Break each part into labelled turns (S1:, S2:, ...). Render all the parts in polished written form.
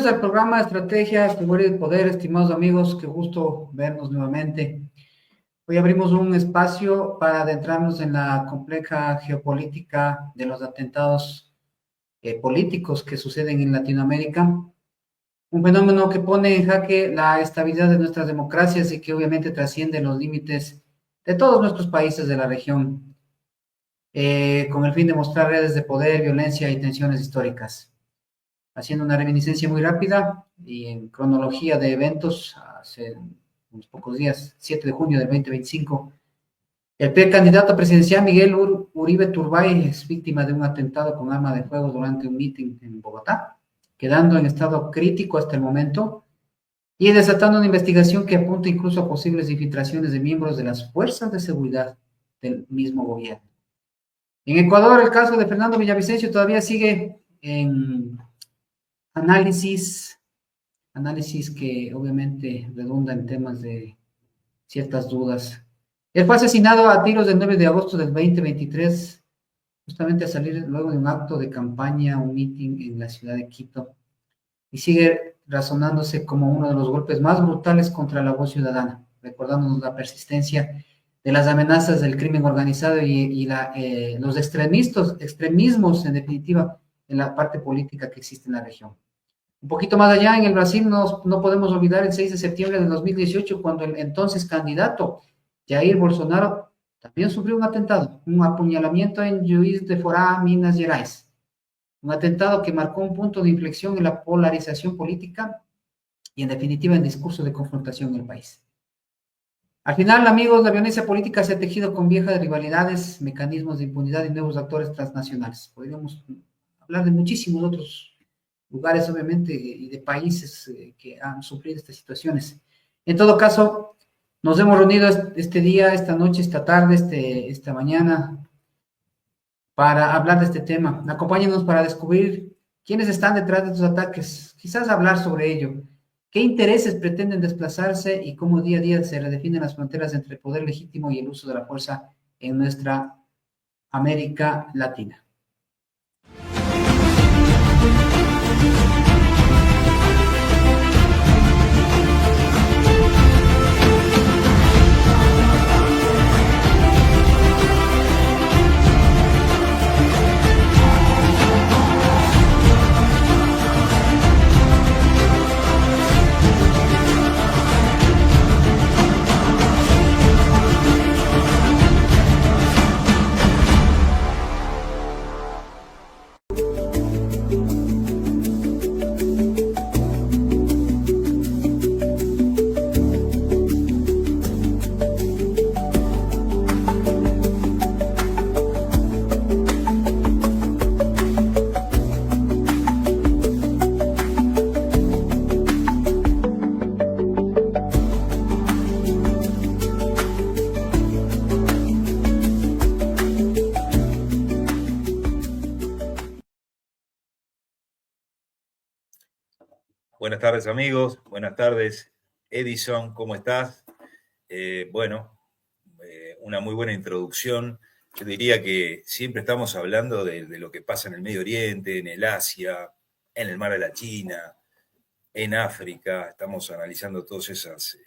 S1: Bienvenidos al programa de Estrategia, Figura y Poder, estimados amigos, qué gusto vernos nuevamente. Hoy abrimos un espacio para adentrarnos en la compleja geopolítica de los atentados políticos que suceden en Latinoamérica, un fenómeno que pone en jaque la estabilidad de nuestras democracias y que obviamente trasciende los límites de todos nuestros países de la región, con el fin de mostrar redes de poder, violencia y tensiones históricas. Haciendo una reminiscencia muy rápida y en cronología de eventos, hace unos pocos días, 7 de junio del 2025, el precandidato presidencial Miguel Uribe Turbay es víctima de un atentado con arma de fuego durante un meeting en Bogotá, quedando en estado crítico hasta el momento y desatando una investigación que apunta incluso a posibles infiltraciones de miembros de las fuerzas de seguridad del mismo gobierno. En Ecuador, el caso de Fernando Villavicencio todavía sigue en análisis que obviamente redunda en temas de ciertas dudas. Él fue asesinado a tiros el 9 de agosto del 2023, justamente a salir luego de un acto de campaña, un meeting en la ciudad de Quito, y sigue razonándose como uno de los golpes más brutales contra la voz ciudadana, recordándonos la persistencia de las amenazas del crimen organizado y los extremismos, en definitiva, en la parte política que existe en la región. Un poquito más allá, en el Brasil, no podemos olvidar el 6 de septiembre de 2018, cuando el entonces candidato Jair Bolsonaro también sufrió un atentado, un apuñalamiento en Juiz de Fora, Minas Gerais. Un atentado que marcó un punto de inflexión en la polarización política y, en definitiva, en discurso de confrontación en el país. Al final, amigos, la violencia política se ha tejido con viejas rivalidades, mecanismos de impunidad y nuevos actores transnacionales. Podríamos hablar de muchísimos otros lugares, obviamente, y de países que han sufrido estas situaciones. En todo caso, nos hemos reunido este día, esta noche, esta tarde, esta mañana, para hablar de este tema. Acompáñenos para descubrir quiénes están detrás de estos ataques, quizás hablar sobre ello, qué intereses pretenden desplazarse y cómo día a día se redefinen las fronteras entre el poder legítimo y el uso de la fuerza en nuestra América Latina.
S2: Buenas tardes, amigos. Buenas tardes, Edison. ¿Cómo estás? Una muy buena introducción. Yo diría que siempre estamos hablando de lo que pasa en el Medio Oriente, en el Asia, en el Mar de la China, en África. Estamos analizando todas esas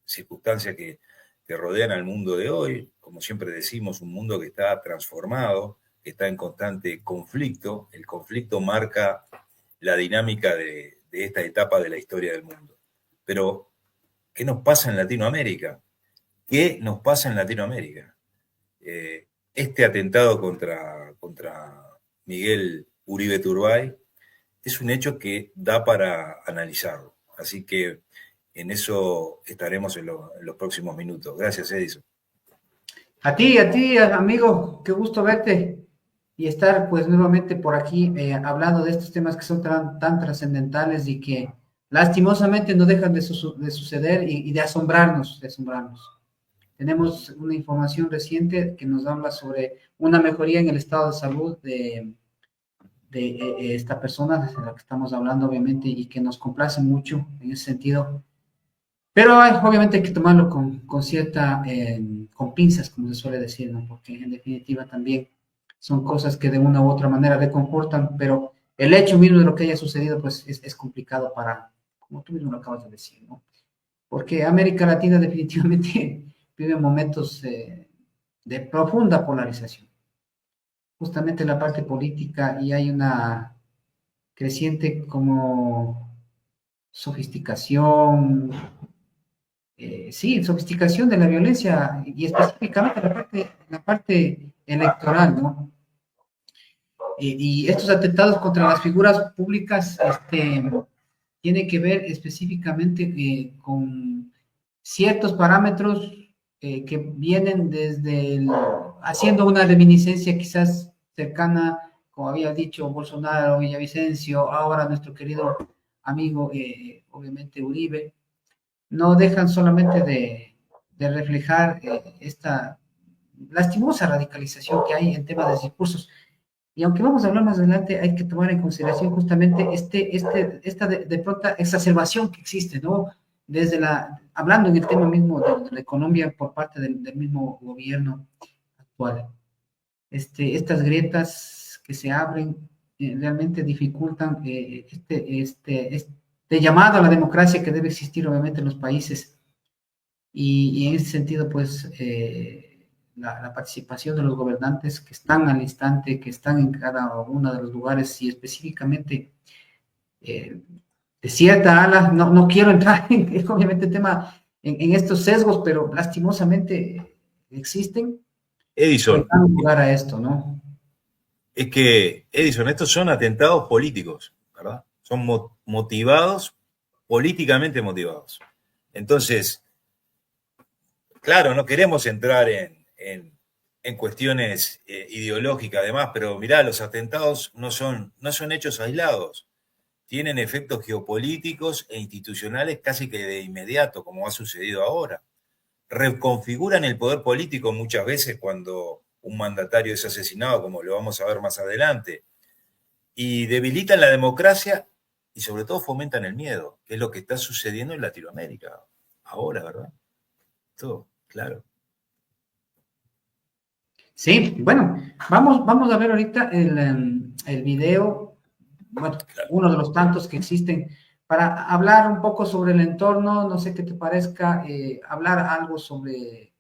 S2: circunstancias que rodean al mundo de hoy. Como siempre decimos, un mundo que está transformado, que está en constante conflicto. El conflicto marca la dinámica de esta etapa de la historia del mundo. Pero, ¿qué nos pasa en Latinoamérica? ¿Qué nos pasa en Latinoamérica? Este atentado contra Miguel Uribe Turbay es un hecho que da para analizarlo. Así que en eso estaremos en los próximos minutos. Gracias, Edison.
S1: A ti, amigo, qué gusto verte y estar pues nuevamente por aquí hablando de estos temas que son tan trascendentales y que lastimosamente no dejan de suceder y de asombrarnos. Tenemos una información reciente que nos habla sobre una mejoría en el estado de salud de esta persona de la que estamos hablando, obviamente, y que nos complace mucho en ese sentido. Pero obviamente hay que tomarlo con pinzas, como se suele decir, ¿no? Porque en definitiva también son cosas que de una u otra manera reconfortan, pero el hecho mismo de lo que haya sucedido, pues es complicado para, como tú mismo lo acabas de decir, ¿no? Porque América Latina definitivamente vive momentos de profunda polarización, justamente en la parte política, y hay una creciente como sofisticación, sí, sofisticación de la violencia y específicamente la parte electoral, ¿no? Y estos atentados contra las figuras públicas tiene que ver específicamente con ciertos parámetros que vienen desde haciendo una reminiscencia quizás cercana, como había dicho Bolsonaro, Villavicencio, ahora nuestro querido amigo, obviamente Uribe, no dejan solamente de reflejar esta lastimosa radicalización que hay en temas de discursos. Y aunque vamos a hablar más adelante, hay que tomar en consideración justamente esta de pronta exacerbación que existe, ¿no? Desde hablando en el tema mismo de la economía por parte del mismo gobierno actual. Estas grietas que se abren realmente dificultan este llamado a la democracia que debe existir obviamente en los países. Y en ese sentido, pues, la participación de los gobernantes que están al instante, que están en cada uno de los lugares y específicamente eh, de cierta ala, no quiero entrar en obviamente tema en estos sesgos, pero lastimosamente existen, pues
S2: Edison,
S1: dan lugar a esto, ¿no?
S2: es que, Edison, estos son atentados políticos, ¿verdad? Son motivados, políticamente motivados. Entonces, claro, no queremos entrar en cuestiones ideológicas además, pero mirá, los atentados no son hechos aislados, tienen efectos geopolíticos e institucionales casi que de inmediato, como ha sucedido ahora. Reconfiguran el poder político muchas veces cuando un mandatario es asesinado, como lo vamos a ver más adelante, y debilitan la democracia y sobre todo fomentan el miedo, que es lo que está sucediendo en Latinoamérica ahora, ¿verdad? Todo, claro.
S1: Sí, bueno, vamos a ver ahorita el video, bueno,
S2: Claro.
S1: uno de los tantos que existen, para hablar un poco sobre el entorno, no sé qué te parezca, hablar algo sobre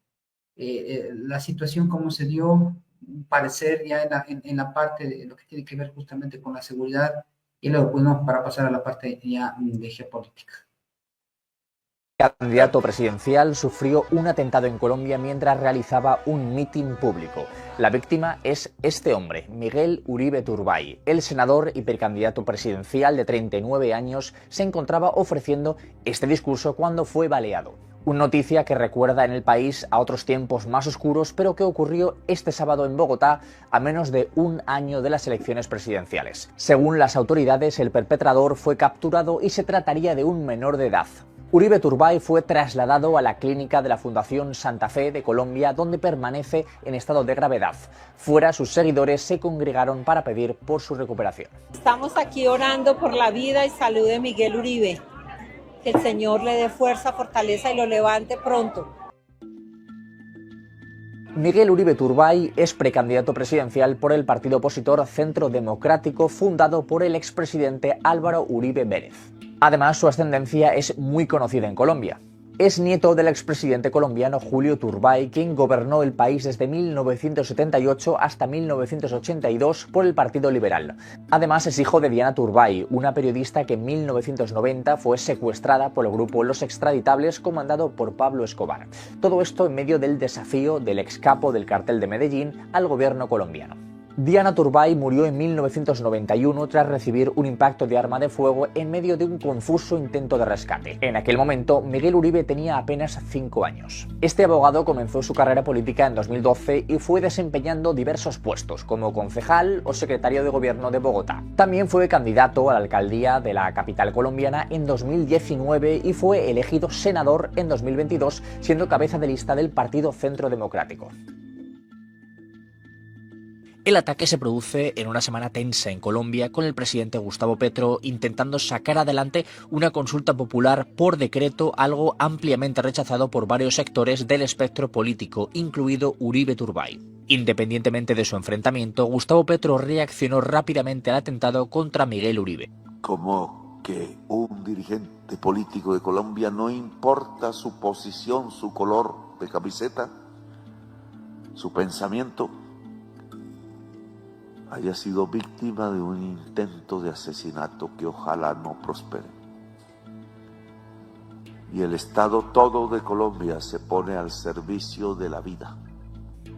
S1: la situación, cómo se dio, un parecer ya en la parte de lo que tiene que ver justamente con la seguridad, y luego, bueno, para pasar a la parte ya de geopolítica.
S3: El candidato presidencial sufrió un atentado en Colombia mientras realizaba un mitin público. La víctima es este hombre, Miguel Uribe Turbay. El senador y precandidato presidencial de 39 años se encontraba ofreciendo este discurso cuando fue baleado. Una noticia que recuerda en el país a otros tiempos más oscuros, pero que ocurrió este sábado en Bogotá, a menos de un año de las elecciones presidenciales. Según las autoridades, el perpetrador fue capturado y se trataría de un menor de edad. Uribe Turbay fue trasladado a la clínica de la Fundación Santa Fe de Colombia, donde permanece en estado de gravedad. Fuera, sus seguidores se congregaron para pedir por su recuperación.
S4: Estamos aquí orando por la vida y salud de Miguel Uribe. Que el Señor le dé fuerza, fortaleza y lo levante pronto.
S3: Miguel Uribe Turbay es precandidato presidencial por el partido opositor Centro Democrático, fundado por el expresidente Álvaro Uribe Vélez. Además, su ascendencia es muy conocida en Colombia. Es nieto del expresidente colombiano Julio Turbay, quien gobernó el país desde 1978 hasta 1982 por el Partido Liberal. Además, es hijo de Diana Turbay, una periodista que en 1990 fue secuestrada por el grupo Los Extraditables, comandado por Pablo Escobar. Todo esto en medio del desafío del excapo del cartel de Medellín al gobierno colombiano. Diana Turbay murió en 1991 tras recibir un impacto de arma de fuego en medio de un confuso intento de rescate. En aquel momento, Miguel Uribe tenía apenas 5 años. Este abogado comenzó su carrera política en 2012 y fue desempeñando diversos puestos, como concejal o secretario de gobierno de Bogotá. También fue candidato a la alcaldía de la capital colombiana en 2019 y fue elegido senador en 2022, siendo cabeza de lista del Partido Centro Democrático. El ataque se produce en una semana tensa en Colombia, con el presidente Gustavo Petro intentando sacar adelante una consulta popular por decreto, algo ampliamente rechazado por varios sectores del espectro político, incluido Uribe Turbay. Independientemente de su enfrentamiento, Gustavo Petro reaccionó rápidamente al atentado contra Miguel Uribe.
S5: Como que un dirigente político de Colombia, no importa su posición, su color de camiseta, su pensamiento, haya sido víctima de un intento de asesinato que ojalá no prospere. Y el Estado todo de Colombia se pone al servicio de la vida.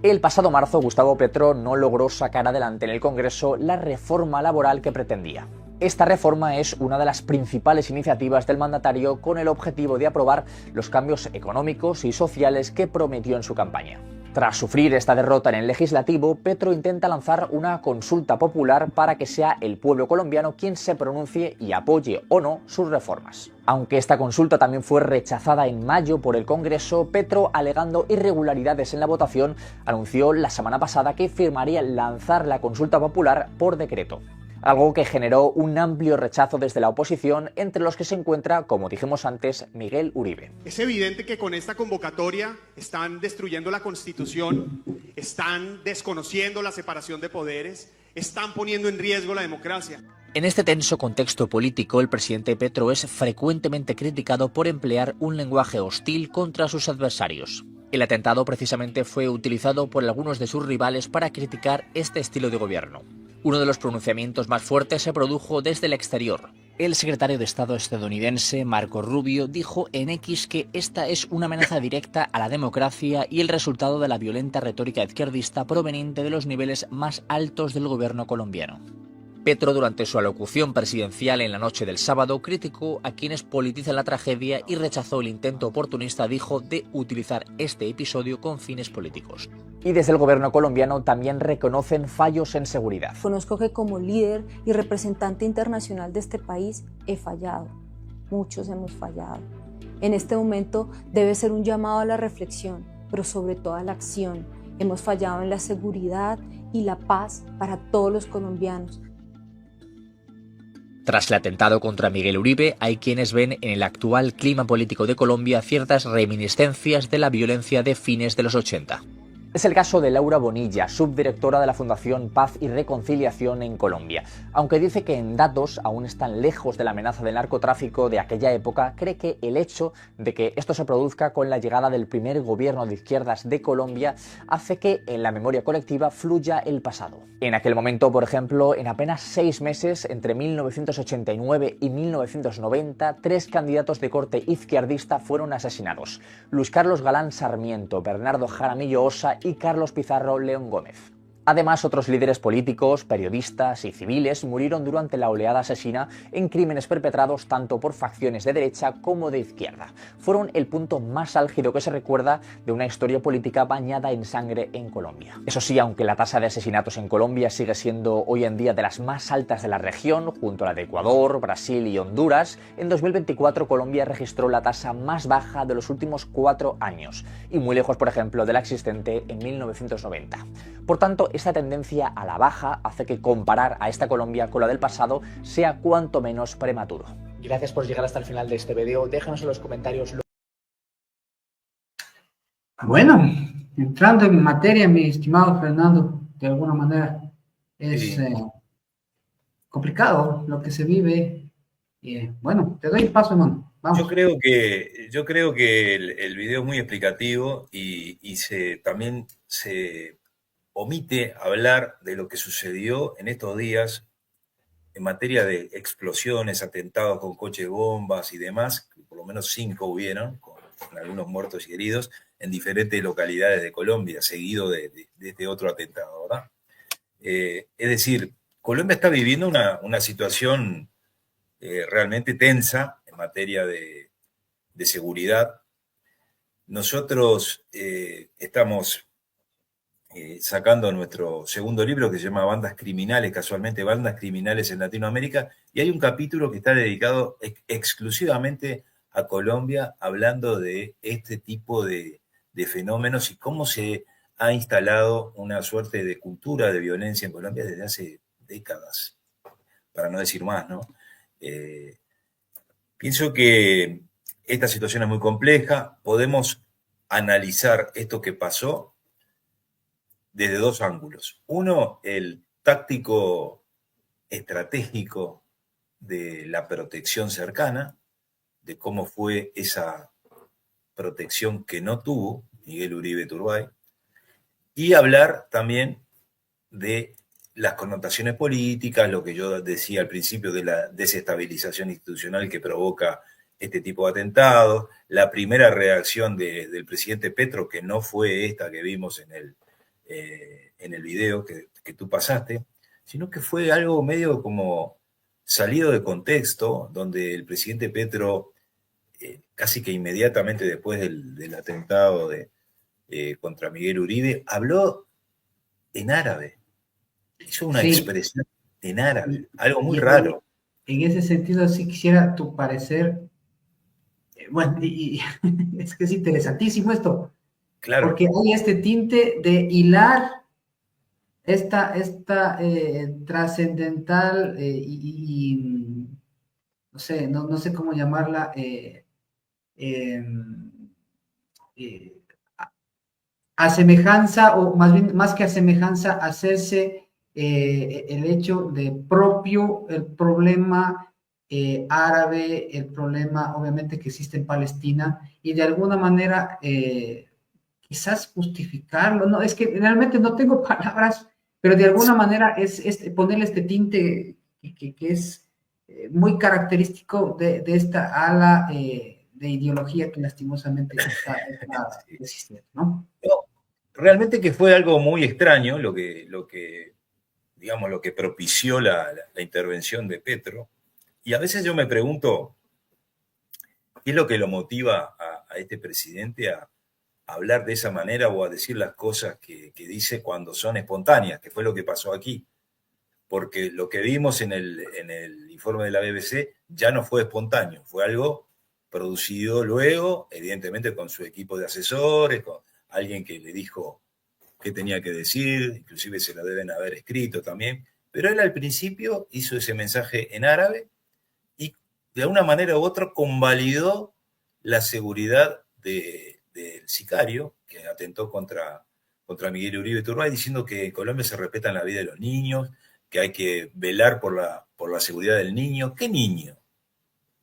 S3: El pasado marzo, Gustavo Petro no logró sacar adelante en el Congreso la reforma laboral que pretendía. Esta reforma es una de las principales iniciativas del mandatario con el objetivo de aprobar los cambios económicos y sociales que prometió en su campaña. Tras sufrir esta derrota en el legislativo, Petro intenta lanzar una consulta popular para que sea el pueblo colombiano quien se pronuncie y apoye o no sus reformas. Aunque esta consulta también fue rechazada en mayo por el Congreso, Petro, alegando irregularidades en la votación, anunció la semana pasada que firmaría lanzar la consulta popular por decreto. Algo que generó un amplio rechazo desde la oposición, entre los que se encuentra, como dijimos antes, Miguel Uribe.
S6: Es evidente que con esta convocatoria están destruyendo la Constitución, están desconociendo la separación de poderes, están poniendo en riesgo la democracia.
S3: En este tenso contexto político, el presidente Petro es frecuentemente criticado por emplear un lenguaje hostil contra sus adversarios. El atentado precisamente fue utilizado por algunos de sus rivales para criticar este estilo de gobierno. Uno de los pronunciamientos más fuertes se produjo desde el exterior. El secretario de Estado estadounidense, Marco Rubio, dijo en X que esta es una amenaza directa a la democracia y el resultado de la violenta retórica izquierdista proveniente de los niveles más altos del gobierno colombiano. Petro, durante su alocución presidencial en la noche del sábado, criticó a quienes politizan la tragedia y rechazó el intento oportunista, dijo, de utilizar este episodio con fines políticos. Y desde el gobierno colombiano también reconocen fallos en seguridad.
S7: Conozco que como líder y representante internacional de este país he fallado. Muchos hemos fallado. En este momento debe ser un llamado a la reflexión, pero sobre todo a la acción. Hemos fallado en la seguridad y la paz para todos los colombianos.
S3: Tras el atentado contra Miguel Uribe, hay quienes ven en el actual clima político de Colombia ciertas reminiscencias de la violencia de fines de los 80. Es el caso de Laura Bonilla, subdirectora de la Fundación Paz y Reconciliación en Colombia. Aunque dice que en datos aún están lejos de la amenaza del narcotráfico de aquella época, cree que el hecho de que esto se produzca con la llegada del primer gobierno de izquierdas de Colombia hace que en la memoria colectiva fluya el pasado. En aquel momento, por ejemplo, en apenas 6 meses, entre 1989 y 1990, 3 candidatos de corte izquierdista fueron asesinados: Luis Carlos Galán Sarmiento, Bernardo Jaramillo Ossa y Carlos Pizarro León Gómez. Además, otros líderes políticos, periodistas y civiles murieron durante la oleada asesina en crímenes perpetrados tanto por facciones de derecha como de izquierda. Fueron el punto más álgido que se recuerda de una historia política bañada en sangre en Colombia. Eso sí, aunque la tasa de asesinatos en Colombia sigue siendo hoy en día de las más altas de la región, junto a la de Ecuador, Brasil y Honduras, en 2024 Colombia registró la tasa más baja de los últimos 4 años, y muy lejos, por ejemplo, de la existente en 1990. Por tanto, esta tendencia a la baja hace que comparar a esta Colombia con la del pasado sea cuanto menos prematuro. Gracias por llegar hasta el final de este vídeo. Déjanos en los comentarios.
S1: Bueno, entrando en materia, mi estimado Fernando, de alguna manera es complicado lo que se vive. Bueno, te doy el paso, hermano. Vamos.
S2: Yo creo que el video es muy explicativo y también se omite hablar de lo que sucedió en estos días en materia de explosiones, atentados con coches bombas y demás, que por lo menos 5 hubieron, con algunos muertos y heridos, en diferentes localidades de Colombia, seguido de este otro atentado, ¿verdad? Es decir, Colombia está viviendo una situación realmente tensa en materia de seguridad. Nosotros estamos sacando nuestro segundo libro que se llama Bandas Criminales, casualmente Bandas Criminales en Latinoamérica, y hay un capítulo que está dedicado exclusivamente a Colombia, hablando de este tipo de fenómenos y cómo se ha instalado una suerte de cultura de violencia en Colombia desde hace décadas, para no decir más, ¿no? Pienso que esta situación es muy compleja, podemos analizar esto que pasó desde dos ángulos. Uno, el táctico estratégico de la protección cercana, de cómo fue esa protección que no tuvo Miguel Uribe Turbay, y hablar también de las connotaciones políticas, lo que yo decía al principio de la desestabilización institucional que provoca este tipo de atentados, la primera reacción del presidente Petro, que no fue esta que vimos en el video que tú pasaste, sino que fue algo medio como salido de contexto, donde el presidente Petro, casi que inmediatamente después del atentado contra Miguel Uribe, habló en árabe. Hizo una
S1: Sí,
S2: expresión en árabe, algo muy
S1: y
S2: raro.
S1: en ese sentido sí quisiera tu parecer. Bueno, es que es interesantísimo esto,
S2: Claro,
S1: porque hay este tinte de hilar esta trascendental no sé, no sé cómo llamarla, em, eh, a semejanza, o más bien, más que a semejanza, hacerse el hecho de propio el problema árabe, el problema obviamente que existe en Palestina, y de alguna manera quizás justificarlo, no, es que realmente no tengo palabras, pero de alguna manera es ponerle este tinte que es muy característico de esta ala de ideología que lastimosamente está
S2: sí.
S1: existiendo, ¿no?
S2: No, realmente que fue algo muy extraño digamos, lo que propició la intervención de Petro. Y a veces yo me pregunto, ¿qué es lo que lo motiva a este presidente a hablar de esa manera o a decir las cosas que dice cuando son espontáneas, que fue lo que pasó aquí? Porque lo que vimos en el informe de la BBC ya no fue espontáneo, fue algo producido luego, evidentemente con su equipo de asesores, con alguien que le dijo qué tenía que decir, inclusive se lo deben haber escrito también, pero él al principio hizo ese mensaje en árabe y de alguna manera u otra convalidó la seguridad del sicario que atentó contra Miguel Uribe Turbay, diciendo que en Colombia se respetan la vida de los niños, que hay que velar por la seguridad del niño. ¿Qué niño?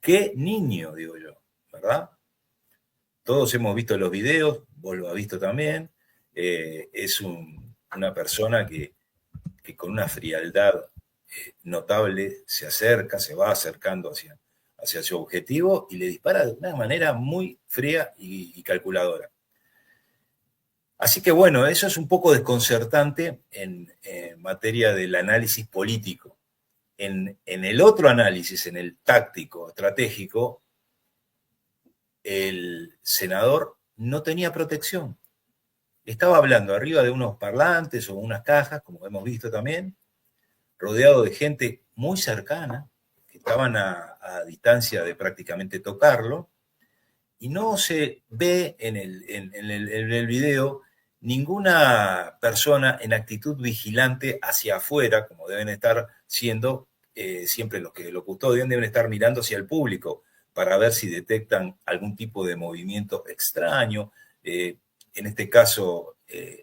S2: ¿Qué niño, digo yo? ¿Verdad? Todos hemos visto los videos, vos lo has visto también. Es una persona que con una frialdad notable se va acercando hacia su objetivo y le dispara de una manera muy fría y calculadora. Así que bueno, eso es un poco desconcertante en materia del análisis político. En el otro análisis, en el táctico, estratégico, el senador no tenía protección. Estaba hablando arriba de unos parlantes o unas cajas, como hemos visto también, rodeado de gente muy cercana, que estaban a distancia de prácticamente tocarlo, y no se ve en el video ninguna persona en actitud vigilante hacia afuera, como deben estar siendo siempre los que lo custodian, deben estar mirando hacia el público para ver si detectan algún tipo de movimiento extraño. En este caso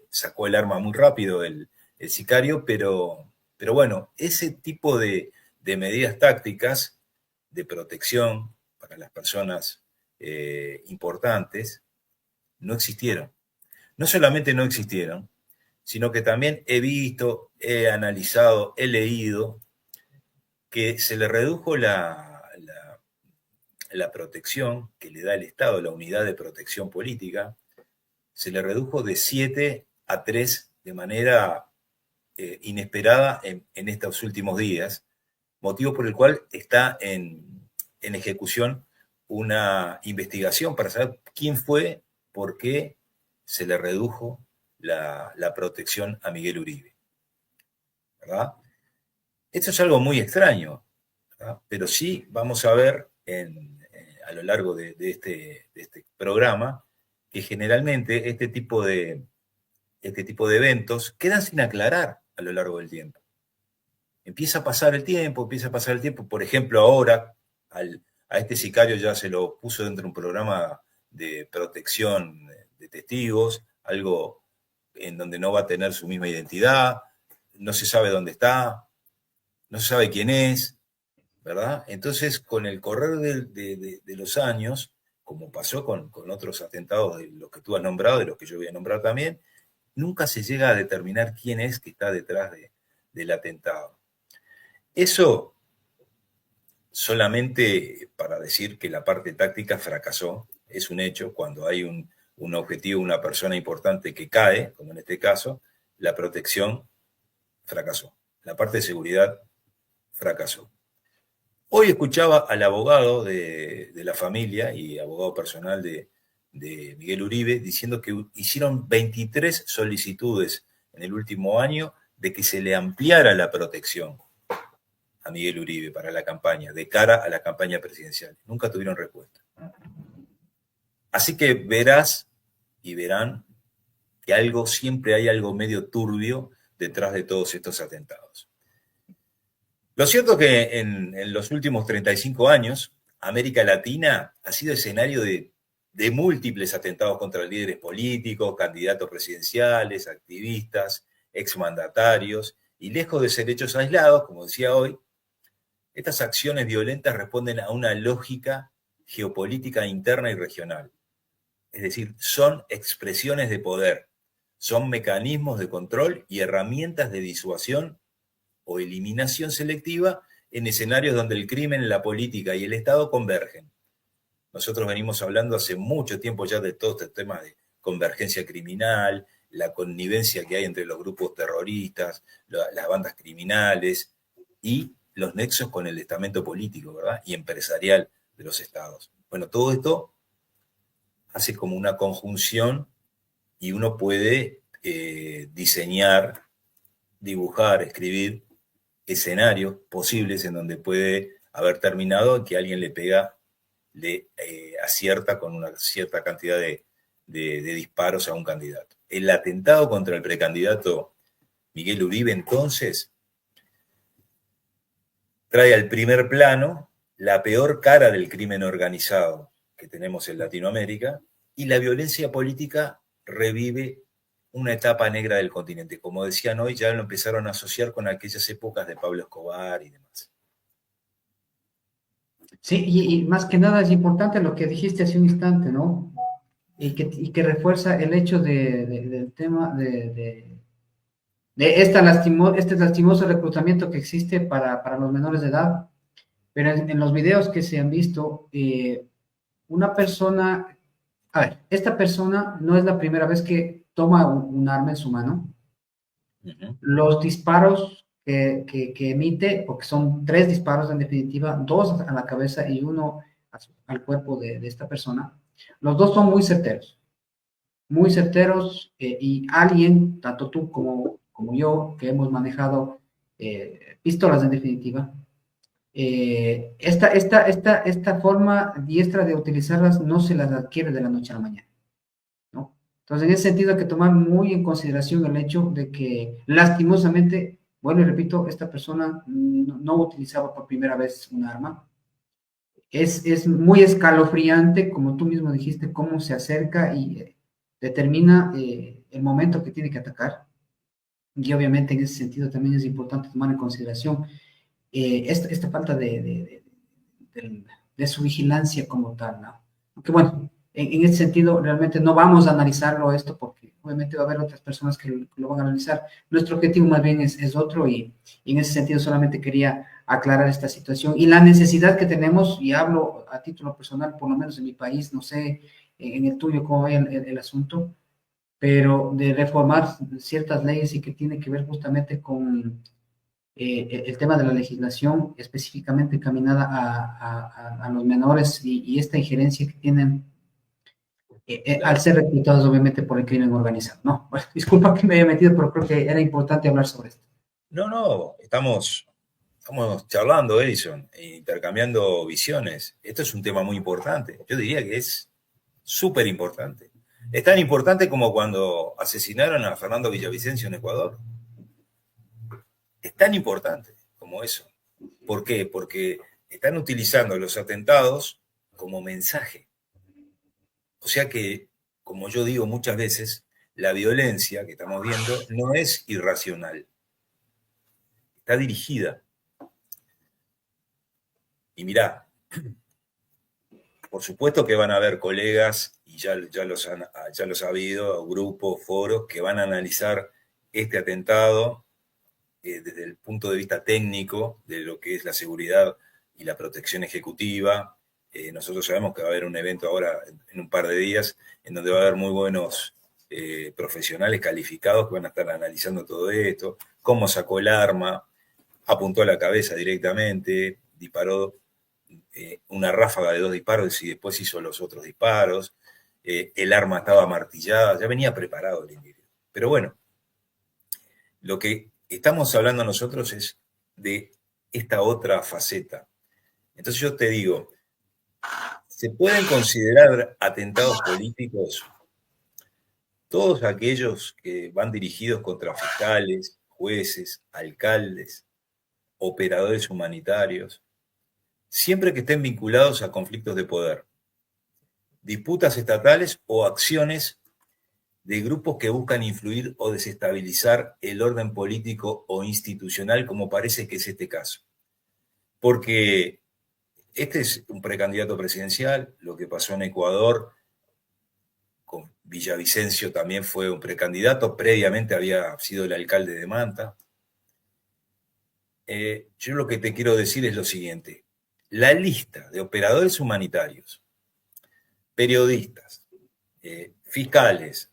S2: sacó el arma muy rápido el sicario, pero bueno, ese tipo de medidas tácticas de protección para las personas importantes no existieron. No solamente no existieron, sino que también he visto, he analizado, he leído que se le redujo la protección que le da el Estado, la unidad de protección política, se le redujo de 7 a 3 de manera inesperada en estos últimos días, motivo por el cual está en ejecución una investigación para saber quién fue, por qué se le redujo la protección a Miguel Uribe, ¿verdad? Esto es algo muy extraño, ¿verdad? Pero sí vamos a ver a lo largo de este programa que generalmente este tipo de eventos quedan sin aclarar a lo largo del tiempo. Empieza a pasar el tiempo, por ejemplo, ahora a este sicario ya se lo puso dentro de un programa de protección de testigos, algo en donde no va a tener su misma identidad, no se sabe dónde está, no se sabe quién es, ¿verdad? Entonces, con el correr de los años, como pasó con otros atentados de los que tú has nombrado, de los que yo voy a nombrar también, nunca se llega a determinar quién es que está detrás del atentado. Eso solamente para decir que la parte táctica fracasó, es un hecho. Cuando hay un objetivo, una persona importante que cae, como en este caso, la protección fracasó. La parte de seguridad fracasó. Hoy escuchaba al abogado de la familia y abogado personal de Miguel Uribe diciendo que hicieron 23 solicitudes en el último año de que se le ampliara la protección a Miguel Uribe para la campaña, de cara a la campaña presidencial. Nunca tuvieron respuesta. Así que verás y verán que siempre hay algo medio turbio detrás de todos estos atentados. Lo cierto es que en los últimos 35 años, América Latina ha sido escenario de múltiples atentados contra líderes políticos, candidatos presidenciales, activistas, exmandatarios, y lejos de ser hechos aislados, como decía hoy, estas acciones violentas responden a una lógica geopolítica interna y regional. Es decir, son expresiones de poder, son mecanismos de control y herramientas de disuasión o eliminación selectiva en escenarios donde el crimen, la política y el Estado convergen. Nosotros venimos hablando hace mucho tiempo ya de todos estos temas de convergencia criminal, la connivencia que hay entre los grupos terroristas, las bandas criminales y los nexos con el estamento político, ¿verdad? Y empresarial de los estados. Bueno, todo esto hace como una conjunción y uno puede diseñar, dibujar, escribir escenarios posibles en donde puede haber terminado en que alguien le acierta con una cierta cantidad de disparos a un candidato. El atentado contra el precandidato Miguel Uribe, entonces, trae al primer plano la peor cara del crimen organizado que tenemos en Latinoamérica, y la violencia política revive una etapa negra del continente. Como decían hoy, ya lo empezaron a asociar con aquellas épocas de Pablo Escobar y demás.
S1: Sí, y más que nada es importante lo que dijiste hace un instante, ¿no? Y que refuerza el hecho del tema de este lastimoso reclutamiento que existe para los menores de edad. Pero en los videos que se han visto, una persona, a ver, esta persona no es la primera vez que toma un arma en su mano.
S2: Uh-huh.
S1: Los disparos que emite, porque son 3 disparos en definitiva, 2 a la cabeza y 1 al cuerpo de esta persona, los 2 son muy certeros, y alguien, tanto tú como yo, que hemos manejado pistolas en definitiva, esta forma diestra de utilizarlas no se las adquiere de la noche a la mañana, ¿no? Entonces, en ese sentido hay que tomar muy en consideración el hecho de que, lastimosamente, bueno, y repito, esta persona no utilizaba por primera vez un arma. Es muy escalofriante, como tú mismo dijiste, cómo se acerca y determina el momento que tiene que atacar. Y obviamente en ese sentido también es importante tomar en consideración esta falta de su vigilancia como tal, ¿no? Aunque bueno, en ese sentido realmente no vamos a analizarlo esto porque obviamente va a haber otras personas que lo van a analizar. Nuestro objetivo más bien es otro, y en ese sentido solamente quería aclarar esta situación y la necesidad que tenemos, y hablo a título personal, por lo menos en mi país, no sé en el tuyo cómo va el asunto, pero de reformar ciertas leyes y que tiene que ver justamente con el tema de la legislación específicamente encaminada a los menores y esta injerencia que tienen al ser reclutados obviamente por el crimen organizado. No, bueno, disculpa que me haya metido, pero creo que era importante hablar sobre esto.
S2: No, estamos charlando, Edison, intercambiando visiones. Esto es un tema muy importante. Yo diría que es súper importante. Es tan importante como cuando asesinaron a Fernando Villavicencio en Ecuador. Es tan importante como eso. ¿Por qué? Porque están utilizando los atentados como mensaje. O sea que, como yo digo muchas veces, La violencia que estamos viendo no es irracional, está dirigida. Y mirá, por supuesto que van a haber colegas, y ya los ha habido, grupos, foros, que van a analizar este atentado desde el punto de vista técnico de lo que es la seguridad y la protección ejecutiva. Nosotros sabemos que va a haber un evento ahora en un par de días en donde va a haber muy buenos profesionales calificados que van a estar analizando todo esto, cómo sacó el arma, apuntó a la cabeza directamente, disparó una ráfaga de 2 disparos y después hizo los otros disparos, el arma estaba martillada, ya venía preparado el individuo. Pero bueno, lo que estamos hablando nosotros es de esta otra faceta. Entonces yo te digo, ¿se pueden considerar atentados políticos todos aquellos que van dirigidos contra fiscales, jueces, alcaldes, operadores humanitarios, siempre que estén vinculados a conflictos de poder, disputas estatales o acciones de grupos que buscan influir o desestabilizar el orden político o institucional, como parece que es este caso? Porque este es un precandidato presidencial, lo que pasó en Ecuador con Villavicencio también fue un precandidato, previamente había sido el alcalde de Manta. Yo lo que te quiero decir es lo siguiente: la lista de operadores humanitarios, periodistas, fiscales,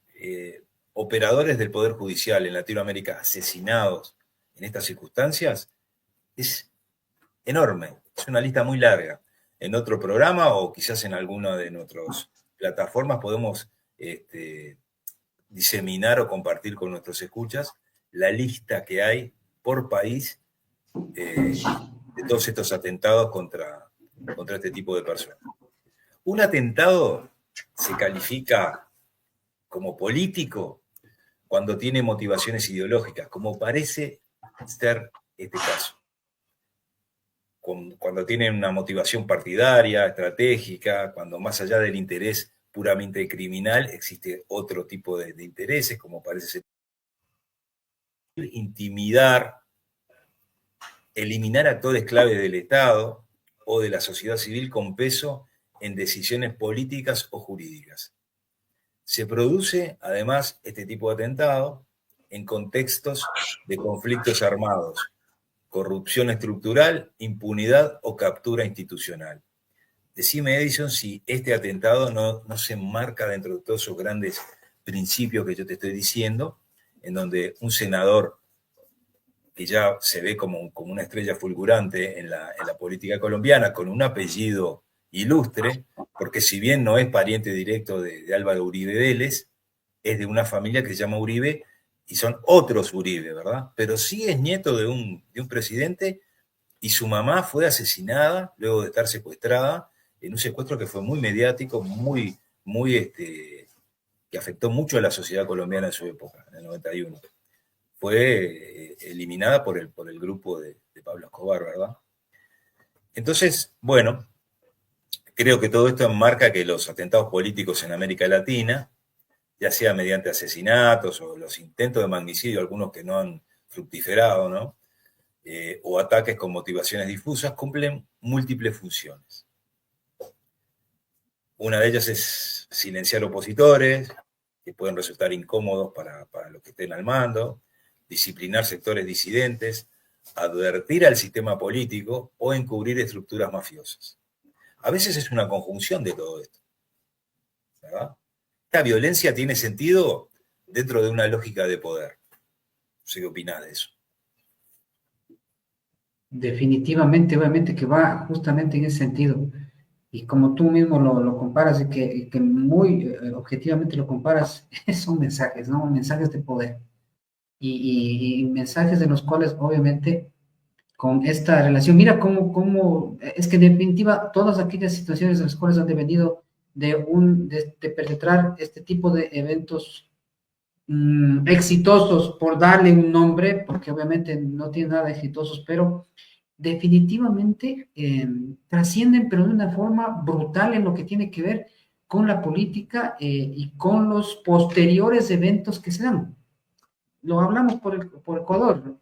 S2: operadores del Poder Judicial en Latinoamérica asesinados en estas circunstancias es enorme, es una lista muy larga. En otro programa o quizás en alguna de nuestras plataformas podemos diseminar o compartir con nuestros escuchas la lista que hay por país de todos estos atentados contra este tipo de personas. Un atentado se califica como político cuando tiene motivaciones ideológicas, como parece ser este caso. Cuando tiene una motivación partidaria, estratégica, cuando más allá del interés puramente criminal existe otro tipo de intereses, como parece ser intimidar, eliminar actores clave del Estado o de la sociedad civil con peso en decisiones políticas o jurídicas. Se produce, además, este tipo de atentado en contextos de conflictos armados, corrupción estructural, impunidad o captura institucional. Decime, Edison, si este atentado no se enmarca dentro de todos esos grandes principios que yo te estoy diciendo, en donde un senador que ya se ve como una estrella fulgurante en la política colombiana, con un apellido ilustre, porque si bien no es pariente directo de Álvaro Uribe Vélez, es de una familia que se llama Uribe y son otros Uribe, ¿verdad? Pero sí es nieto de un presidente y su mamá fue asesinada luego de estar secuestrada en un secuestro que fue muy mediático, que afectó mucho a la sociedad colombiana en su época, en el 91. Fue eliminada por el grupo de Pablo Escobar, ¿verdad? Entonces, bueno, creo que todo esto enmarca que los atentados políticos en América Latina, ya sea mediante asesinatos o los intentos de magnicidio, algunos que no han fructiferado, ¿no? O ataques con motivaciones difusas, cumplen múltiples funciones. Una de ellas es silenciar opositores, que pueden resultar incómodos para los que estén al mando, disciplinar sectores disidentes, advertir al sistema político o encubrir estructuras mafiosas. A veces es una conjunción de todo esto, ¿verdad? Esta violencia tiene sentido dentro de una lógica de poder. No sé qué opinás de eso.
S1: Definitivamente, obviamente que va justamente en ese sentido. Y como tú mismo lo comparas, y que muy objetivamente lo comparas, son mensajes, ¿no? Mensajes de poder. Y mensajes de los cuales, obviamente, con esta relación, mira cómo es que en definitiva todas aquellas situaciones en las cuales han devenido de perpetrar este tipo de eventos exitosos, por darle un nombre, porque obviamente no tiene nada de exitosos, pero definitivamente trascienden, pero de una forma brutal en lo que tiene que ver con la política y con los posteriores eventos que se dan. Lo hablamos por Ecuador, ¿no?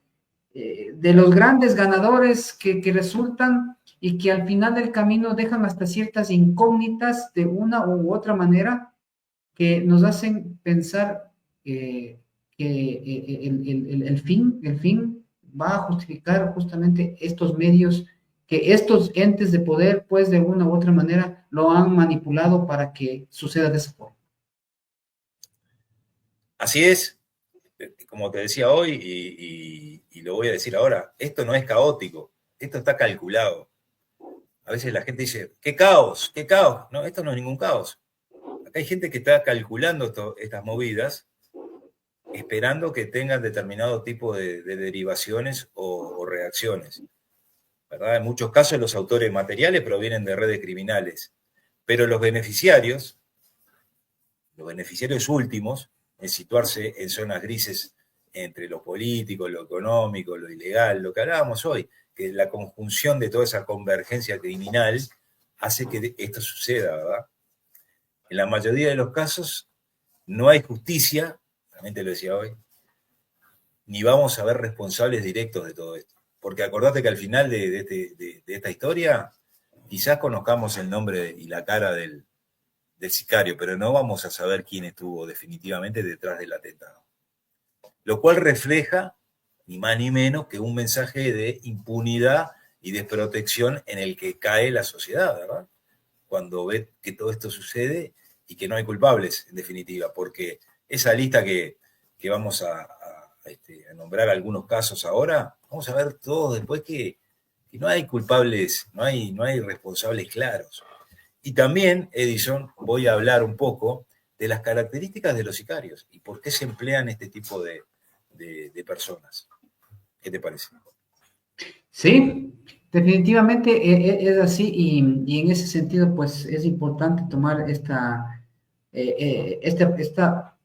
S1: De los grandes ganadores que resultan y que al final del camino dejan hasta ciertas incógnitas de una u otra manera que nos hacen pensar que el fin va a justificar justamente estos medios, que estos entes de poder, pues de una u otra manera, lo han manipulado para que suceda de esa forma.
S2: Así es, como te decía hoy y lo voy a decir ahora, esto no es caótico, esto está calculado. A veces la gente dice, ¡qué caos! ¡Qué caos! No, esto no es ningún caos. Acá hay gente que está calculando estas movidas, esperando que tengan determinado tipo de derivaciones o reacciones, ¿verdad? En muchos casos los autores materiales provienen de redes criminales, pero los beneficiarios últimos, en situarse en zonas grises entre lo político, lo económico, lo ilegal, lo que hablábamos hoy, que la conjunción de toda esa convergencia criminal hace que esto suceda, ¿verdad? En la mayoría de los casos no hay justicia, también te lo decía hoy, ni vamos a ver responsables directos de todo esto. Porque acordate que al final de esta historia, quizás conozcamos el nombre y la cara del sicario, pero no vamos a saber quién estuvo definitivamente detrás del atentado. Lo cual refleja, ni más ni menos, que un mensaje de impunidad y desprotección en el que cae la sociedad, ¿verdad? Cuando ve que todo esto sucede y que no hay culpables, en definitiva, porque esa lista que vamos a nombrar algunos casos ahora, vamos a ver todos después que no hay culpables, no hay responsables claros. Y también, Edison, voy a hablar un poco de las características de los sicarios y por qué se emplean este tipo de personas. ¿Qué te parece?
S1: Sí, definitivamente es así y en ese sentido pues es importante tomar esta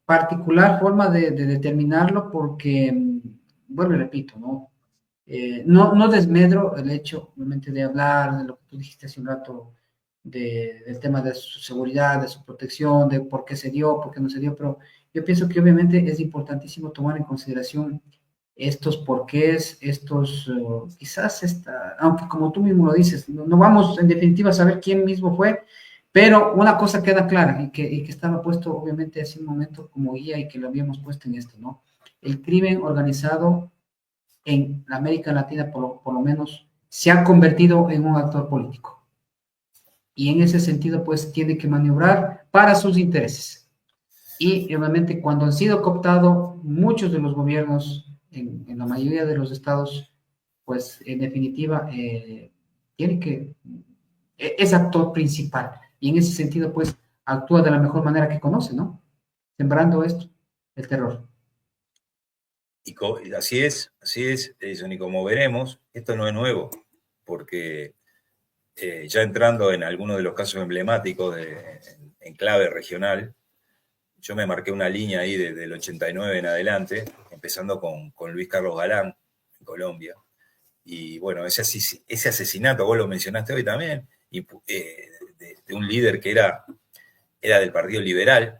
S1: particular forma de determinarlo porque, bueno, repito, ¿no? No desmedro el hecho, obviamente, de hablar de lo que tú dijiste hace un rato, del tema de su seguridad, de su protección, de por qué se dio, por qué no se dio, pero yo pienso que obviamente es importantísimo tomar en consideración estos porqués, quizás aunque como tú mismo lo dices, no vamos en definitiva a saber quién mismo fue, pero una cosa queda clara y que estaba puesto obviamente hace un momento como guía y que lo habíamos puesto en esto, ¿no? El crimen organizado en la América Latina, por lo menos, se ha convertido en un actor político. Y en ese sentido, pues, tiene que maniobrar para sus intereses. Y, obviamente, cuando han sido cooptados muchos de los gobiernos en la mayoría de los estados, pues, en definitiva, es actor principal. Y en ese sentido, pues, actúa de la mejor manera que conoce, ¿no? Sembrando esto, el terror.
S2: Y así es, Edison, y como veremos, esto no es nuevo, porque ya entrando en algunos de los casos emblemáticos en clave regional, yo me marqué una línea ahí desde el 89 en adelante, empezando con Luis Carlos Galán, en Colombia. Y bueno, ese asesinato, vos lo mencionaste hoy también, de un líder que era del Partido Liberal,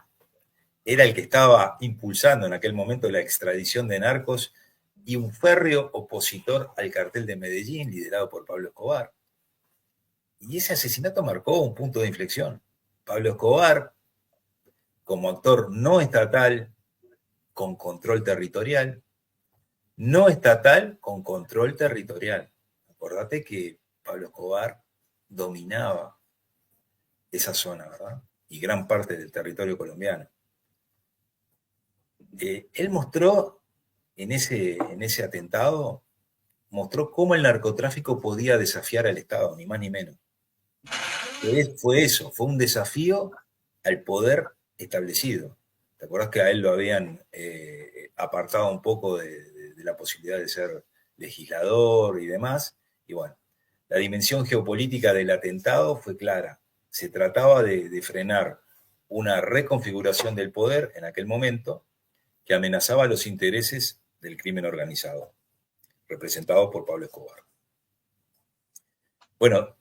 S2: era el que estaba impulsando en aquel momento la extradición de narcos y un férreo opositor al cartel de Medellín, liderado por Pablo Escobar. Y ese asesinato marcó un punto de inflexión. Pablo Escobar, como actor no estatal, con control territorial, no estatal con control territorial. Acordate que Pablo Escobar dominaba esa zona, ¿verdad? Y gran parte del territorio colombiano. Él mostró en ese atentado, mostró cómo el narcotráfico podía desafiar al Estado, ni más ni menos. Fue eso, fue un desafío al poder establecido. ¿Te acuerdas que a él lo habían apartado un poco de la posibilidad de ser legislador y demás? Y bueno, la dimensión geopolítica del atentado fue clara. Se trataba de frenar una reconfiguración del poder en aquel momento que amenazaba los intereses del crimen organizado, representado por Pablo Escobar. Bueno,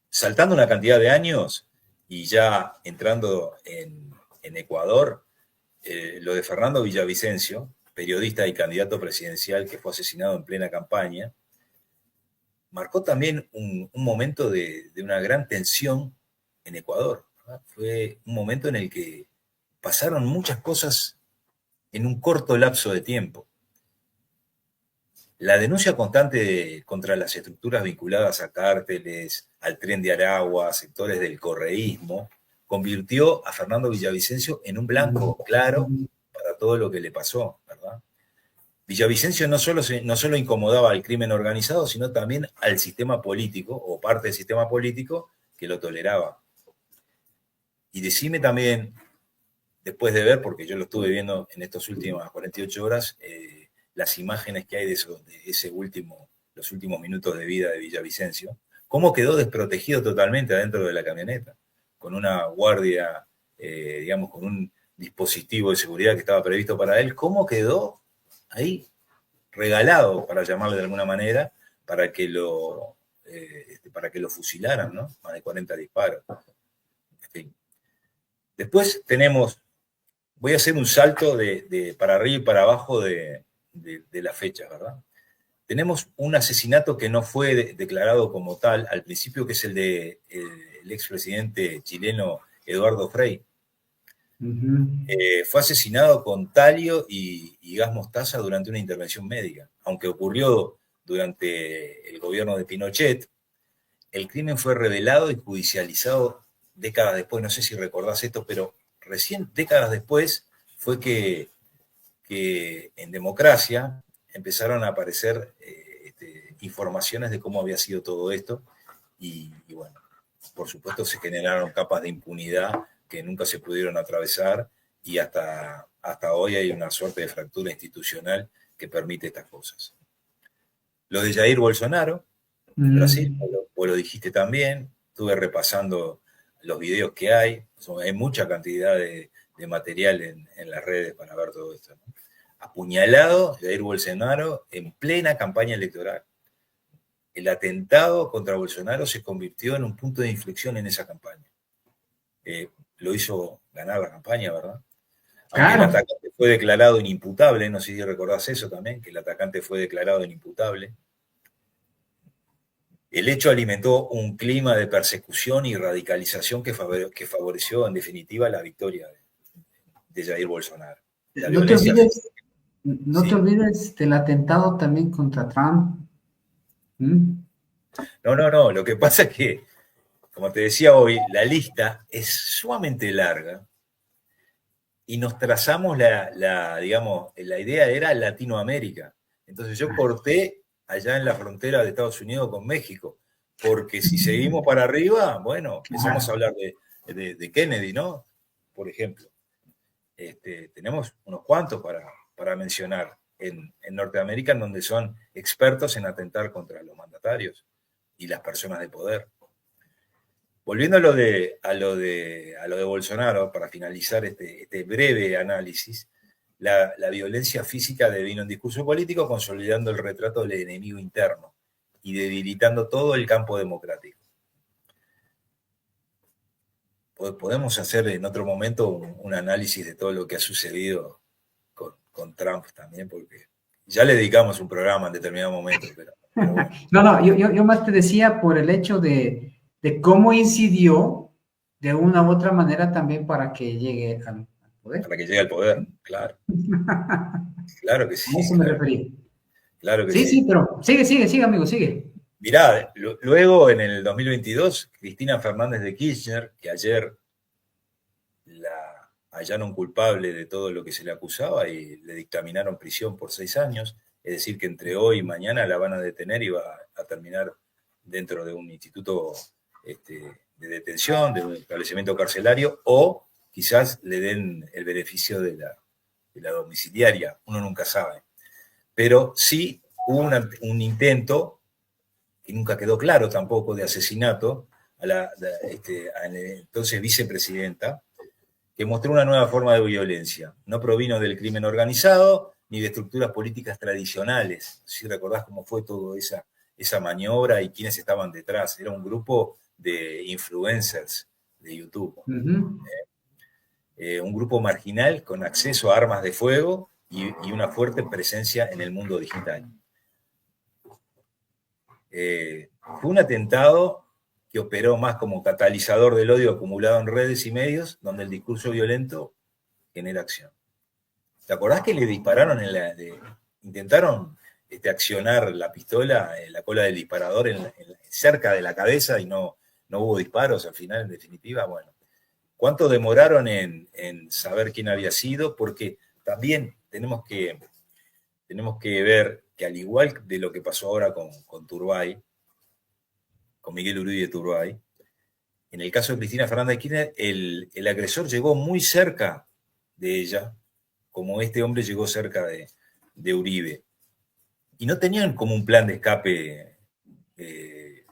S2: saltando una cantidad de años, Y ya entrando en Ecuador, lo de Fernando Villavicencio, periodista y candidato presidencial que fue asesinado en plena campaña, marcó también un momento de una gran tensión en Ecuador, ¿verdad? Fue un momento en el que pasaron muchas cosas en un corto lapso de tiempo. La denuncia constante contra las estructuras vinculadas a cárteles, al Tren de Aragua, sectores del correísmo, convirtió a Fernando Villavicencio en un blanco claro para todo lo que le pasó, ¿verdad? Villavicencio no solo incomodaba al crimen organizado, sino también al sistema político, o parte del sistema político, que lo toleraba. Y decime también, después de ver, porque yo lo estuve viendo en estas últimas 48 horas, las imágenes que hay de los últimos minutos de vida de Villavicencio, cómo quedó desprotegido totalmente adentro de la camioneta, con una guardia, digamos, con un dispositivo de seguridad que estaba previsto para él, cómo quedó ahí regalado, para llamarle de alguna manera, para que lo fusilaran, ¿no? Más de 40 disparos. En fin. Después tenemos, voy a hacer un salto para arriba y para abajo de las fechas, ¿verdad? Tenemos un asesinato que no fue declarado como tal al principio, que es el de el expresidente chileno Eduardo Frei. Fue asesinado con talio y gas mostaza durante una intervención médica. Aunque ocurrió durante el gobierno de Pinochet, el crimen fue revelado y judicializado décadas después. No sé si recordás esto, pero recién décadas después fue que en Democracia empezaron a aparecer informaciones de cómo había sido todo esto y bueno, por supuesto se generaron capas de impunidad que nunca se pudieron atravesar y hasta hoy hay una suerte de fractura institucional que permite estas cosas. Lo de Jair Bolsonaro, en Brasil, vos lo dijiste también, estuve repasando los videos que hay mucha cantidad de material en las redes para ver todo esto, ¿no? Apuñalado Jair Bolsonaro en plena campaña electoral. El atentado contra Bolsonaro se convirtió en un punto de inflexión en esa campaña. Lo hizo ganar la campaña, ¿verdad? Aunque el atacante fue declarado inimputable, no sé si recordás eso también, que el atacante fue declarado inimputable. El hecho alimentó un clima de persecución y radicalización que favoreció en definitiva la victoria de Jair Bolsonaro.
S1: No te olvides del atentado también contra Trump.
S2: No, lo que pasa es que, como te decía hoy, la lista es sumamente larga y nos trazamos digamos, la idea era Latinoamérica. Entonces yo corté allá en la frontera de Estados Unidos con México, porque si seguimos para arriba, bueno, empezamos a hablar de Kennedy, ¿no? Por ejemplo. Tenemos unos cuantos para mencionar en Norteamérica, en donde son expertos en atentar contra los mandatarios y las personas de poder. Volviendo a lo de Bolsonaro, para finalizar este breve análisis, la violencia física devino en discurso político, consolidando el retrato del enemigo interno y debilitando todo el campo democrático. Podemos hacer en otro momento un análisis de todo lo que ha sucedido con Trump también, porque ya le dedicamos un programa en determinado momento. Pero bueno.
S1: No, yo más te decía por el hecho de cómo incidió de una u otra manera también para que llegue al poder.
S2: Para que llegue al poder, claro. Claro que sí.
S1: A eso me refería.
S2: Claro que
S1: sí. Sí, pero sigue, amigo, sigue.
S2: Mirá, luego en el 2022, Cristina Fernández de Kirchner, que ayer la hallaron culpable de todo lo que se le acusaba y le dictaminaron prisión por 6 años, es decir, que entre hoy y mañana la van a detener y va a terminar dentro de un instituto de detención, de un establecimiento carcelario, o quizás le den el beneficio de la domiciliaria, uno nunca sabe. Pero sí hubo un intento, que nunca quedó claro tampoco, de asesinato a la entonces vicepresidenta, que mostró una nueva forma de violencia. No provino del crimen organizado ni de estructuras políticas tradicionales. Si recordás cómo fue toda esa maniobra y quiénes estaban detrás. Era un grupo de influencers de YouTube.
S1: Ujú.
S2: Un grupo marginal con acceso a armas de fuego y una fuerte presencia en el mundo digital. Fue un atentado que operó más como catalizador del odio acumulado en redes y medios, donde el discurso violento genera acción. ¿Te acordás que le dispararon intentaron accionar la pistola en la cola del disparador cerca de la cabeza y no hubo disparos al final, en definitiva? Bueno, ¿cuánto demoraron en saber quién había sido? Porque también tenemos que ver que, al igual de lo que pasó ahora con Turbay, con Miguel Uribe Turbay, en el caso de Cristina Fernández de Kirchner, el agresor llegó muy cerca de ella, como este hombre llegó cerca de Uribe. Y no tenían como un plan de escape,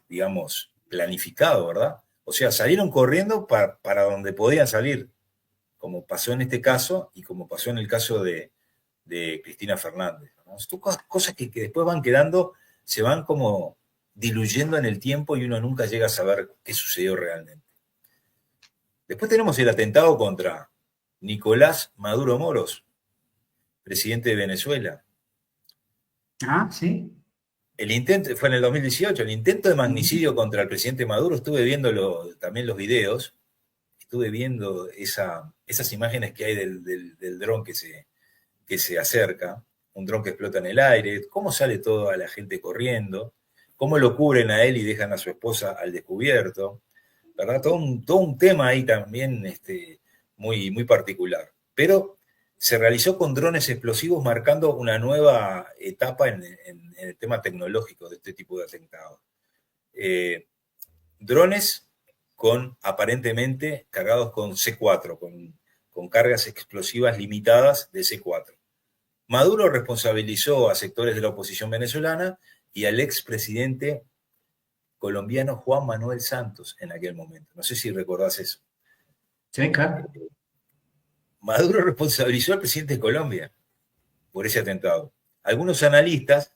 S2: digamos, planificado, ¿verdad? O sea, salieron corriendo para donde podían salir, como pasó en este caso y como pasó en el caso de Cristina Fernández, ¿no? Cosas que después van quedando, se van como diluyendo en el tiempo y uno nunca llega a saber qué sucedió realmente. Después tenemos el atentado contra Nicolás Maduro Moros, presidente de Venezuela.
S1: Ah, sí.
S2: El intento fue en el 2018, el intento de magnicidio contra el presidente Maduro. Estuve viendo también los videos, estuve viendo esas imágenes que hay del dron que se acerca, un dron que explota en el aire, cómo sale toda la gente corriendo, cómo lo cubren a él y dejan a su esposa al descubierto, ¿verdad? Todo un tema ahí también muy, muy particular. Pero se realizó con drones explosivos, marcando una nueva etapa en el tema tecnológico de este tipo de atentados. Drones aparentemente cargados con C4, con cargas explosivas limitadas de C4. Maduro responsabilizó a sectores de la oposición venezolana y al expresidente colombiano Juan Manuel Santos en aquel momento. No sé si recordás eso.
S1: Sí, claro.
S2: Maduro responsabilizó al presidente de Colombia por ese atentado. Algunos analistas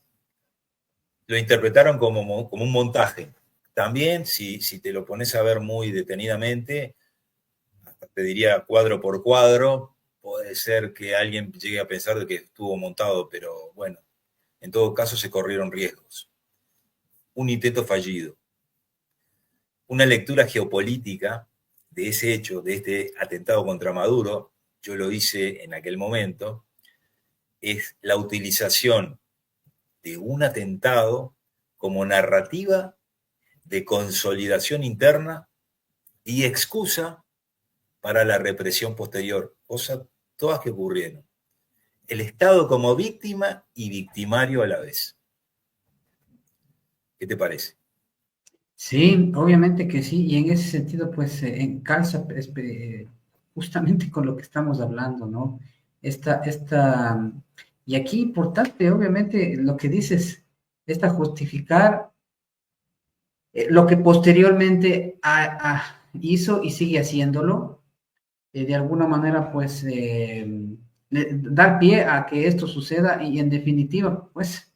S2: lo interpretaron como un montaje. También, si te lo pones a ver muy detenidamente, hasta te diría cuadro por cuadro, puede ser que alguien llegue a pensar de que estuvo montado, pero bueno, en todo caso se corrieron riesgos. Un intento fallido. Una lectura geopolítica de ese hecho, de este atentado contra Maduro, yo lo hice en aquel momento, es la utilización de un atentado como narrativa de consolidación interna y excusa para la represión posterior, cosas todas que ocurrieron. El Estado como víctima y victimario a la vez. ¿Qué te parece?
S1: Sí, obviamente que sí, y en ese sentido, pues, calza justamente con lo que estamos hablando, ¿no? Y aquí importante, obviamente, lo que dices, justificar lo que posteriormente hizo y sigue haciéndolo, de alguna manera, pues, dar pie a que esto suceda y, en definitiva, pues,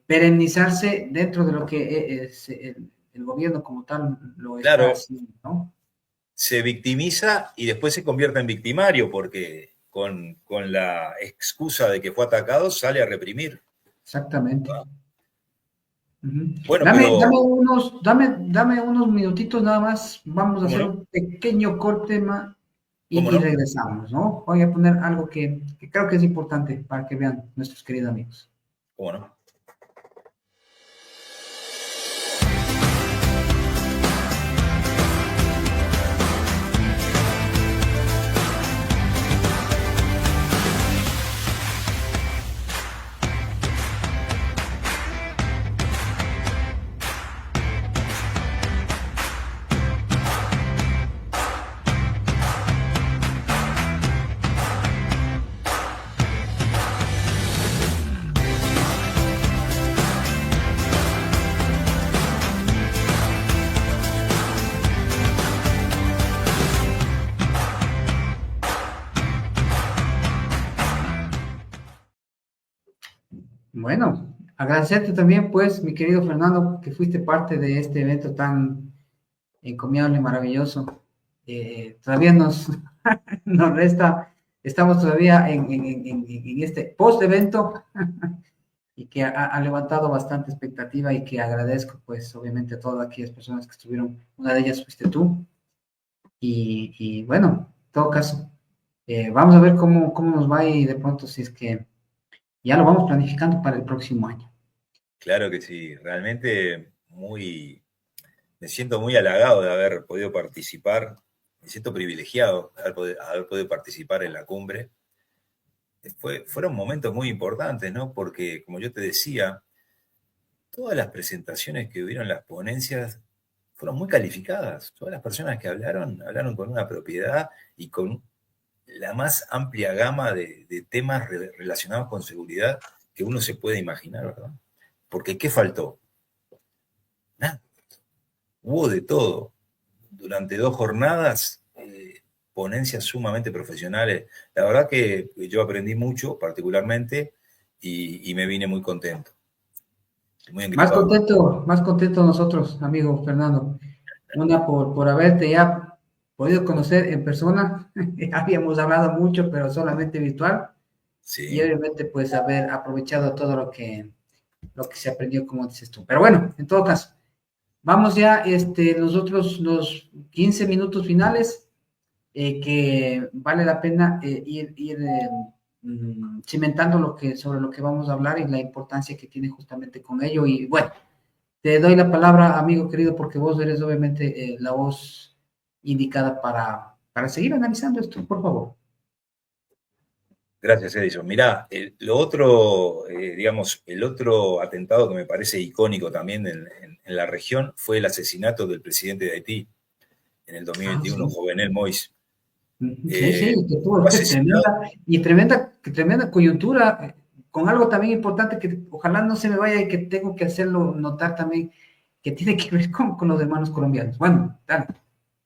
S1: perennizarse dentro de lo que es el gobierno como tal lo está haciendo, ¿no?
S2: Se victimiza y después se convierte en victimario porque con la excusa de que fue atacado sale a reprimir.
S1: Exactamente. Uh-huh.
S2: Bueno,
S1: dame unos minutitos nada más, vamos a hacer un pequeño corte y regresamos, ¿no? Voy a poner algo que creo que es importante para que vean nuestros queridos amigos.
S2: ¿Cómo no?
S1: Bueno, agradecerte también, pues, mi querido Fernando, que fuiste parte de este evento tan encomiable y maravilloso. todavía nos resta, estamos todavía en este post-evento y que ha levantado bastante expectativa y que agradezco, pues, obviamente a todas aquellas personas que estuvieron, una de ellas fuiste tú, y bueno, en todo caso, vamos a ver cómo nos va y de pronto si es que ya lo vamos planificando para el próximo año.
S2: Claro que sí, realmente me siento muy halagado de haber podido participar, me siento privilegiado de haber podido participar en la cumbre. Fueron momentos muy importantes, ¿no? Porque, como yo te decía, todas las presentaciones que hubieron en las ponencias fueron muy calificadas. Todas las personas que hablaron con una propiedad y con la más amplia gama de temas relacionados con seguridad que uno se puede imaginar, ¿verdad? Porque ¿qué faltó? Nada. Hubo de todo. Durante 2 jornadas, ponencias sumamente profesionales. La verdad que yo aprendí mucho, particularmente, y me vine muy contento. Muy engripado.
S1: Más contento nosotros, amigo Fernando. Una por haberte ya podido conocer en persona. Habíamos hablado mucho, pero solamente virtual. Y
S2: Sí.
S1: obviamente, pues, haber aprovechado todo lo que se aprendió, como dices tú. Pero bueno, en todo caso, vamos ya, nosotros los 15 minutos finales, que vale la pena ir cimentando sobre lo que vamos a hablar y la importancia que tiene justamente con ello. Y bueno, te doy la palabra, amigo querido, porque vos eres obviamente la voz indicada para seguir analizando esto, por favor.
S2: Gracias, Edison. Mirá, lo otro, digamos, el otro atentado que me parece icónico también en la región fue el asesinato del presidente de Haití en el 2021,
S1: Sí.
S2: Jovenel Moïse.
S1: Sí, sí, que tuvo
S2: Fue
S1: qué
S2: asesinado.
S1: tremenda coyuntura, con algo también importante que ojalá no se me vaya y que tengo que hacerlo notar también, que tiene que ver con los hermanos colombianos. Bueno, dale.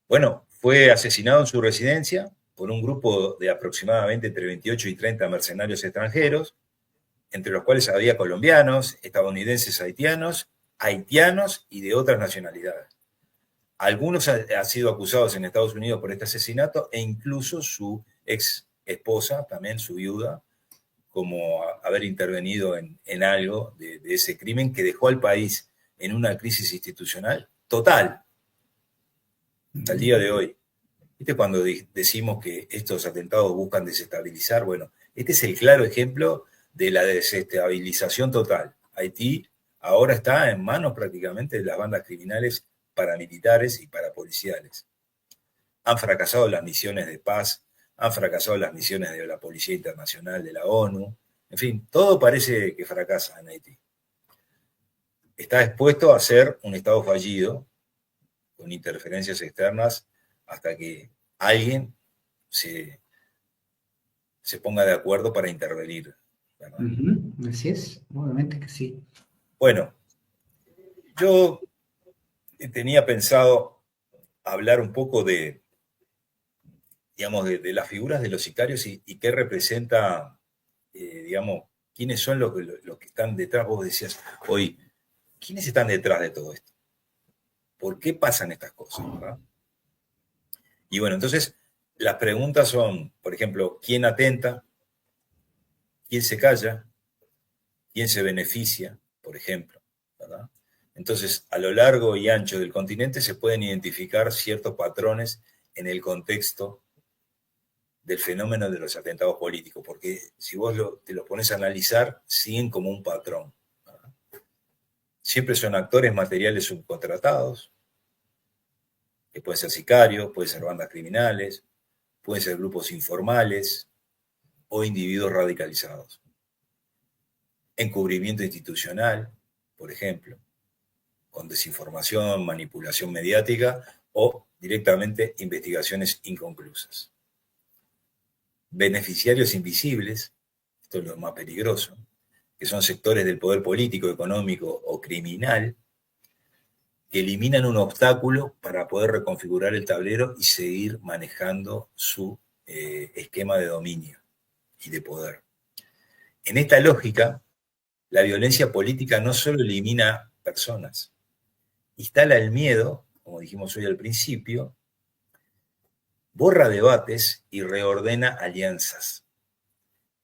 S2: Bueno, fue asesinado en su residencia por un grupo de aproximadamente entre 28 y 30 mercenarios extranjeros, entre los cuales había colombianos, estadounidenses, haitianos y de otras nacionalidades. Algunos han sido acusados en Estados Unidos por este asesinato e incluso su ex esposa, también su viuda, como haber intervenido en algo de ese crimen que dejó al país en una crisis institucional total hasta el día de hoy. ¿Viste cuando decimos que estos atentados buscan desestabilizar? Bueno, este es el claro ejemplo de la desestabilización total. Haití ahora está en manos prácticamente de las bandas criminales paramilitares y parapoliciales. Han fracasado las misiones de paz, han fracasado las misiones de la Policía Internacional, de la ONU, en fin, todo parece que fracasa en Haití. Está expuesto a ser un Estado fallido, con interferencias externas, hasta que alguien se ponga de acuerdo para intervenir, ¿verdad?
S1: Así es, obviamente que sí.
S2: Bueno, yo tenía pensado hablar un poco de, digamos, de las figuras de los sicarios y qué representa, digamos, quiénes son los que están detrás. Vos decías hoy, ¿quiénes están detrás de todo esto? ¿Por qué pasan estas cosas? ¿Verdad? Y bueno, entonces las preguntas son, por ejemplo, ¿quién atenta? ¿Quién se calla? ¿Quién se beneficia? Por ejemplo, ¿verdad? Entonces, a lo largo y ancho del continente se pueden identificar ciertos patrones en el contexto del fenómeno de los atentados políticos, porque si vos te lo pones a analizar, siguen como un patrón, ¿verdad? Siempre son actores materiales subcontratados, que pueden ser sicarios, pueden ser bandas criminales, pueden ser grupos informales o individuos radicalizados. Encubrimiento institucional, por ejemplo, con desinformación, manipulación mediática o directamente investigaciones inconclusas. Beneficiarios invisibles, esto es lo más peligroso, que son sectores del poder político, económico o criminal, que eliminan un obstáculo para poder reconfigurar el tablero y seguir manejando su esquema de dominio y de poder. En esta lógica, la violencia política no solo elimina personas, instala el miedo, como dijimos hoy al principio, borra debates y reordena alianzas.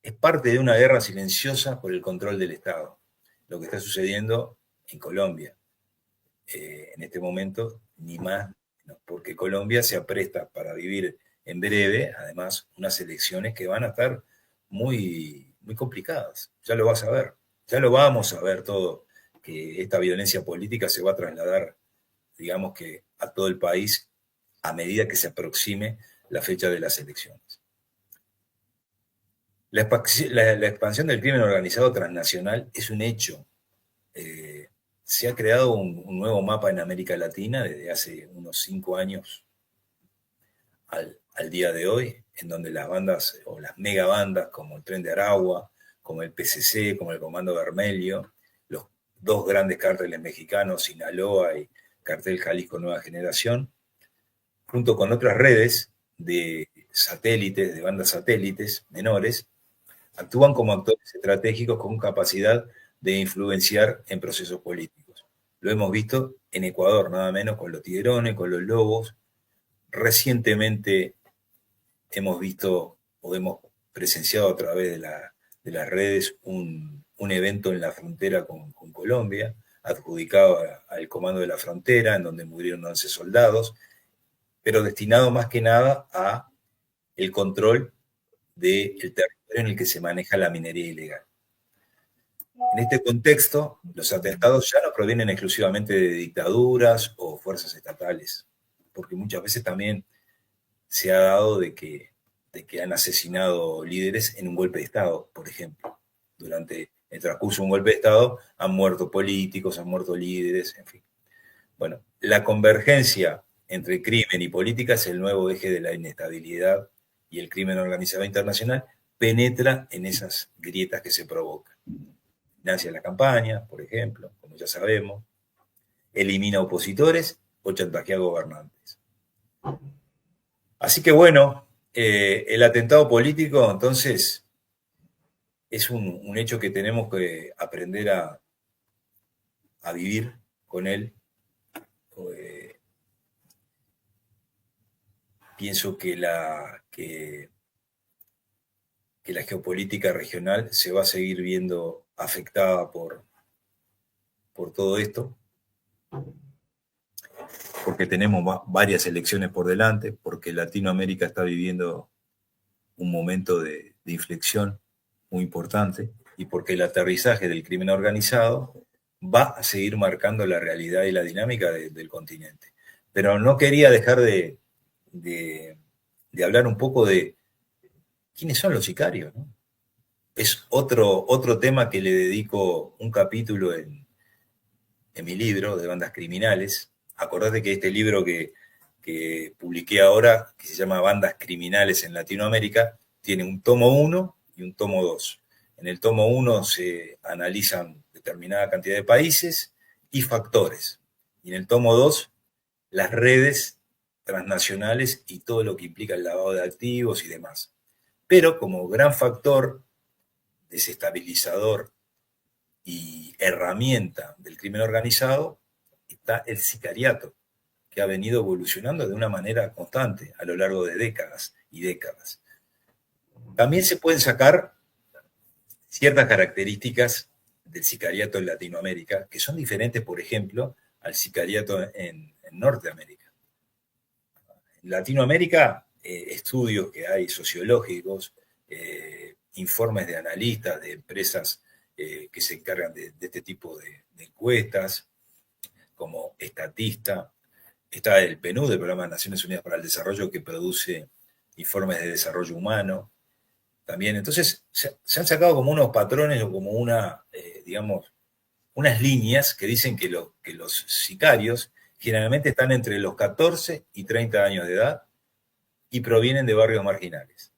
S2: Es parte de una guerra silenciosa por el control del Estado, lo que está sucediendo en Colombia. En este momento, ni más, porque Colombia se apresta para vivir en breve, además, unas elecciones que van a estar muy, muy complicadas. Ya lo vas a ver, ya lo vamos a ver todo, que esta violencia política se va a trasladar, digamos que a todo el país a medida que se aproxime la fecha de las elecciones. La expansión del crimen organizado transnacional es un hecho. Se ha creado un nuevo mapa en América Latina desde hace unos 5 años al día de hoy, en donde las bandas o las megabandas como el Tren de Aragua, como el PCC, como el Comando Vermelho, los dos grandes cárteles mexicanos, Sinaloa y Cartel Jalisco Nueva Generación, junto con otras redes de satélites, de bandas satélites menores, actúan como actores estratégicos con capacidad de influenciar en procesos políticos. Lo hemos visto en Ecuador, nada menos, con los Tiburones, con los Lobos. Recientemente hemos visto o hemos presenciado a través de las redes un evento en la frontera con Colombia, adjudicado al Comando de la Frontera, en donde murieron 11 soldados, pero destinado más que nada a el control del territorio en el que se maneja la minería ilegal. En este contexto, los atentados ya no provienen exclusivamente de dictaduras o fuerzas estatales, porque muchas veces también se ha dado de que han asesinado líderes en un golpe de Estado, por ejemplo. Durante el transcurso de un golpe de Estado han muerto políticos, han muerto líderes, en fin. Bueno, la convergencia entre crimen y política es el nuevo eje de la inestabilidad, y el crimen organizado internacional penetra en esas grietas que se provocan. Financia la campaña, por ejemplo, como ya sabemos, elimina opositores o chantajea a gobernantes. Así que bueno, el atentado político entonces es un hecho que tenemos que aprender a vivir con él. Pienso que la geopolítica regional se va a seguir viendo afectada por todo esto, porque tenemos varias elecciones por delante, porque Latinoamérica está viviendo un momento de inflexión muy importante, y porque el aterrizaje del crimen organizado va a seguir marcando la realidad y la dinámica del continente. Pero no quería dejar de hablar un poco de quiénes son los sicarios, ¿no? Es otro tema que le dedico un capítulo en mi libro de bandas criminales. Acordate que este libro que publiqué ahora, que se llama Bandas Criminales en Latinoamérica, tiene un tomo 1 y un tomo 2. En el tomo 1 se analizan determinada cantidad de países y factores. Y en el tomo 2, las redes transnacionales y todo lo que implica el lavado de activos y demás. Pero como gran factor desestabilizador y herramienta del crimen organizado está el sicariato, que ha venido evolucionando de una manera constante a lo largo de décadas y décadas. También se pueden sacar ciertas características del sicariato en Latinoamérica, que son diferentes, por ejemplo, al sicariato en Norteamérica. En Latinoamérica, estudios que hay sociológicos, informes de analistas, de empresas que se encargan de este tipo de encuestas, como Estatista. Está el PNUD, el Programa de Naciones Unidas para el Desarrollo, que produce informes de desarrollo humano también. Entonces, se han sacado como unos patrones o como digamos, unas líneas que dicen que los sicarios generalmente están entre los 14 y 30 años de edad y provienen de barrios marginales.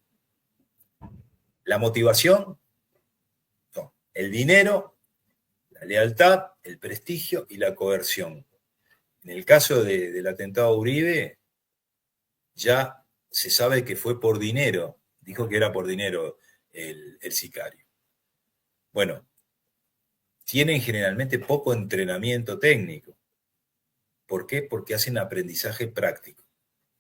S2: La motivación, no, el dinero, la lealtad, el prestigio y la coerción. En el caso del atentado a Uribe, ya se sabe que fue por dinero, dijo que era por dinero el sicario. Bueno, tienen generalmente poco entrenamiento técnico. ¿Por qué? Porque hacen aprendizaje práctico.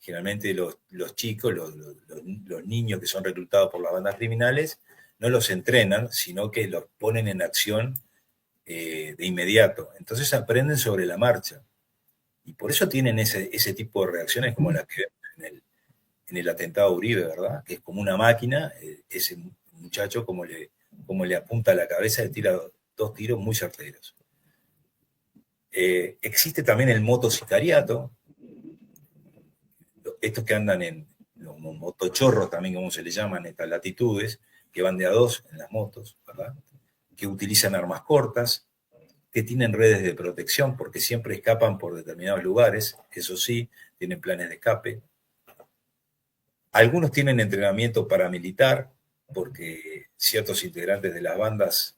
S2: Generalmente los chicos, los niños que son reclutados por las bandas criminales, no los entrenan, sino que los ponen en acción de inmediato. Entonces aprenden sobre la marcha. Y por eso tienen ese tipo de reacciones como las que vemos en el atentado a Uribe, ¿verdad? Que es como una máquina, ese muchacho como le apunta a la cabeza, le tira 2 tiros muy certeros. Existe también el motosicariato, estos que andan en los motochorros también, como se le llaman, estas latitudes, que van de a 2 en las motos, ¿verdad? Que utilizan armas cortas, que tienen redes de protección porque siempre escapan por determinados lugares, eso sí, tienen planes de escape. Algunos tienen entrenamiento paramilitar porque ciertos integrantes de las bandas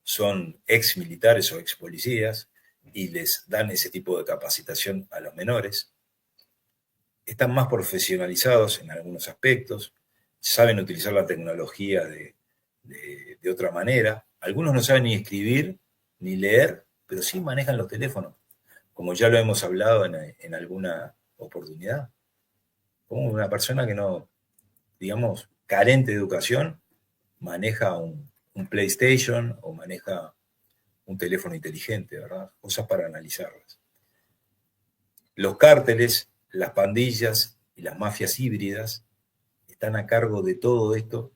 S2: son ex militares o ex policías y les dan ese tipo de capacitación a los menores. Están más profesionalizados en algunos aspectos, saben utilizar la tecnología de otra manera. Algunos no saben ni escribir ni leer, pero sí manejan los teléfonos, como ya lo hemos hablado en alguna oportunidad. Como una persona que no, digamos, carente de educación, maneja un PlayStation o maneja un teléfono inteligente, ¿verdad? Cosas para analizarlas. Los cárteles, las pandillas y las mafias híbridas están a cargo de todo esto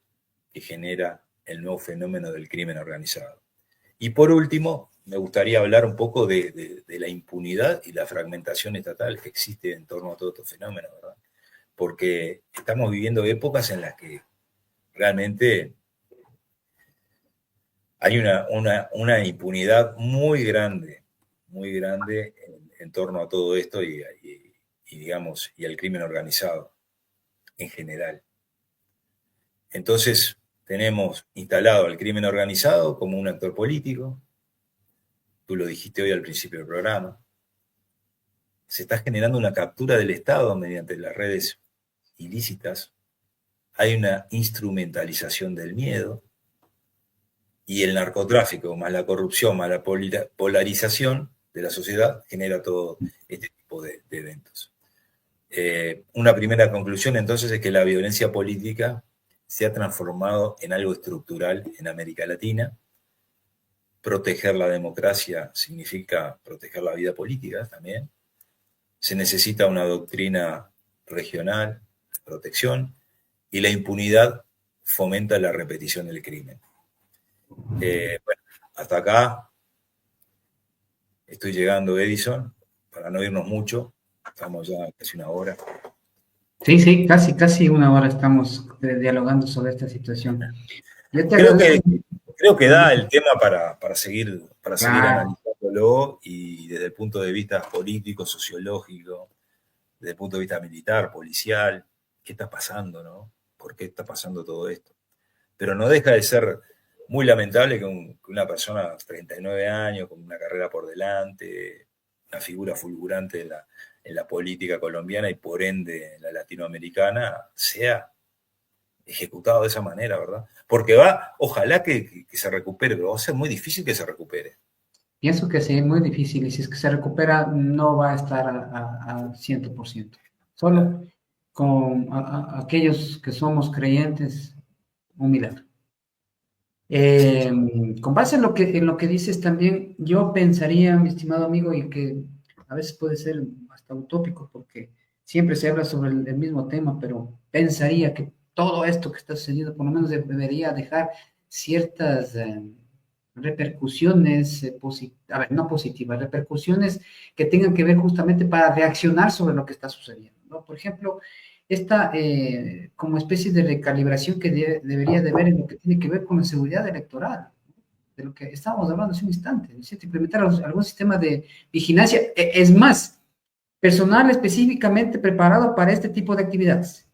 S2: que genera el nuevo fenómeno del crimen organizado. Y por último, me gustaría hablar un poco de la impunidad y la fragmentación estatal que existe en torno a todo este fenómeno, ¿verdad? Porque estamos viviendo épocas en las que realmente hay una impunidad muy grande en torno a todo esto y digamos, y al crimen organizado en general. Entonces, tenemos instalado al crimen organizado como un actor político. Tú lo dijiste hoy al principio del programa. Se está generando una captura del Estado mediante las redes ilícitas. Hay una instrumentalización del miedo. Y el narcotráfico, más la corrupción, más la polarización de la sociedad, genera todo este tipo de eventos. Una primera conclusión, entonces, es que la violencia política se ha transformado en algo estructural en América Latina. Proteger la democracia significa proteger la vida política también. Se necesita una doctrina regional de protección y la impunidad fomenta la repetición del crimen. Bueno, hasta acá estoy llegando, Edison, para no irnos mucho. Estamos ya casi 1 hora.
S1: Sí, casi 1 hora estamos dialogando sobre esta situación.
S2: Creo que da el tema para seguir
S1: Claro.
S2: analizándolo y desde el punto de vista político, sociológico, desde el punto de vista militar, policial, qué está pasando, ¿no? ¿Por qué está pasando todo esto? Pero no deja de ser muy lamentable que una persona de 39 años, con una carrera por delante, una figura fulgurante en la política colombiana y por ende en la latinoamericana, sea ejecutado de esa manera, ¿verdad? Porque ojalá que se recupere, pero va a ser muy difícil que se recupere.
S1: Pienso que sí, es muy difícil, y si es que se recupera, no va a estar al 100%. Solo con aquellos que somos creyentes, un milagro. Con base en lo que dices también, yo pensaría, mi estimado amigo, y que a veces puede ser hasta utópico, porque siempre se habla sobre el mismo tema, pero pensaría que todo esto que está sucediendo, por lo menos debería dejar ciertas repercusiones, no positivas, repercusiones que tengan que ver justamente para reaccionar sobre lo que está sucediendo, ¿no? Por ejemplo, esta como especie de recalibración que debería de haber en lo que tiene que ver con la seguridad electoral, de lo que estábamos hablando hace un instante, es decir, implementar algún sistema de vigilancia, es más, personal específicamente preparado para este tipo de actividades,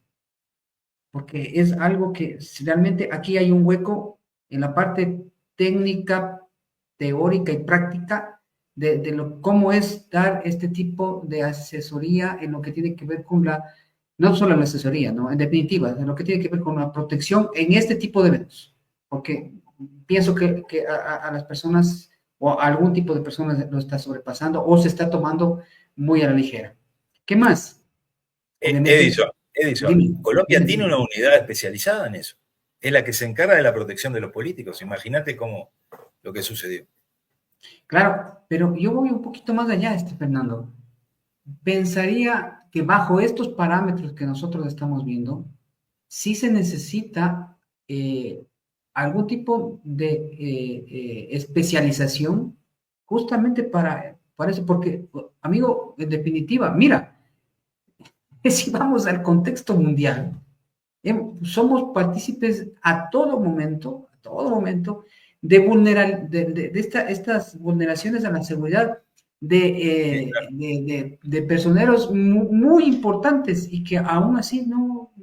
S1: porque es algo que realmente aquí hay un hueco en la parte técnica, teórica y práctica de cómo es dar este tipo de asesoría en lo que tiene que ver con no solo la asesoría, ¿no? En definitiva, en lo que tiene que ver con la protección en este tipo de eventos, porque pienso que a las personas o a algún tipo de personas lo está sobrepasando o se está tomando muy a la ligera. ¿Qué más? Obviamente,
S2: Edison,
S1: dime,
S2: Colombia
S1: dime,
S2: tiene
S1: dime.
S2: una unidad especializada en eso. Es la que se encarga de la protección de los políticos. Imagínate cómo lo que sucedió.
S1: Claro, pero yo voy un poquito más allá, Fernando. Pensaría que bajo estos parámetros que nosotros estamos viendo, sí se necesita algún tipo de especialización justamente para eso, porque, amigo, en definitiva, mira, si vamos al contexto mundial, somos partícipes a todo momento, estas vulneraciones a la seguridad
S2: Sí, claro.
S1: de personeros muy importantes y que aún así no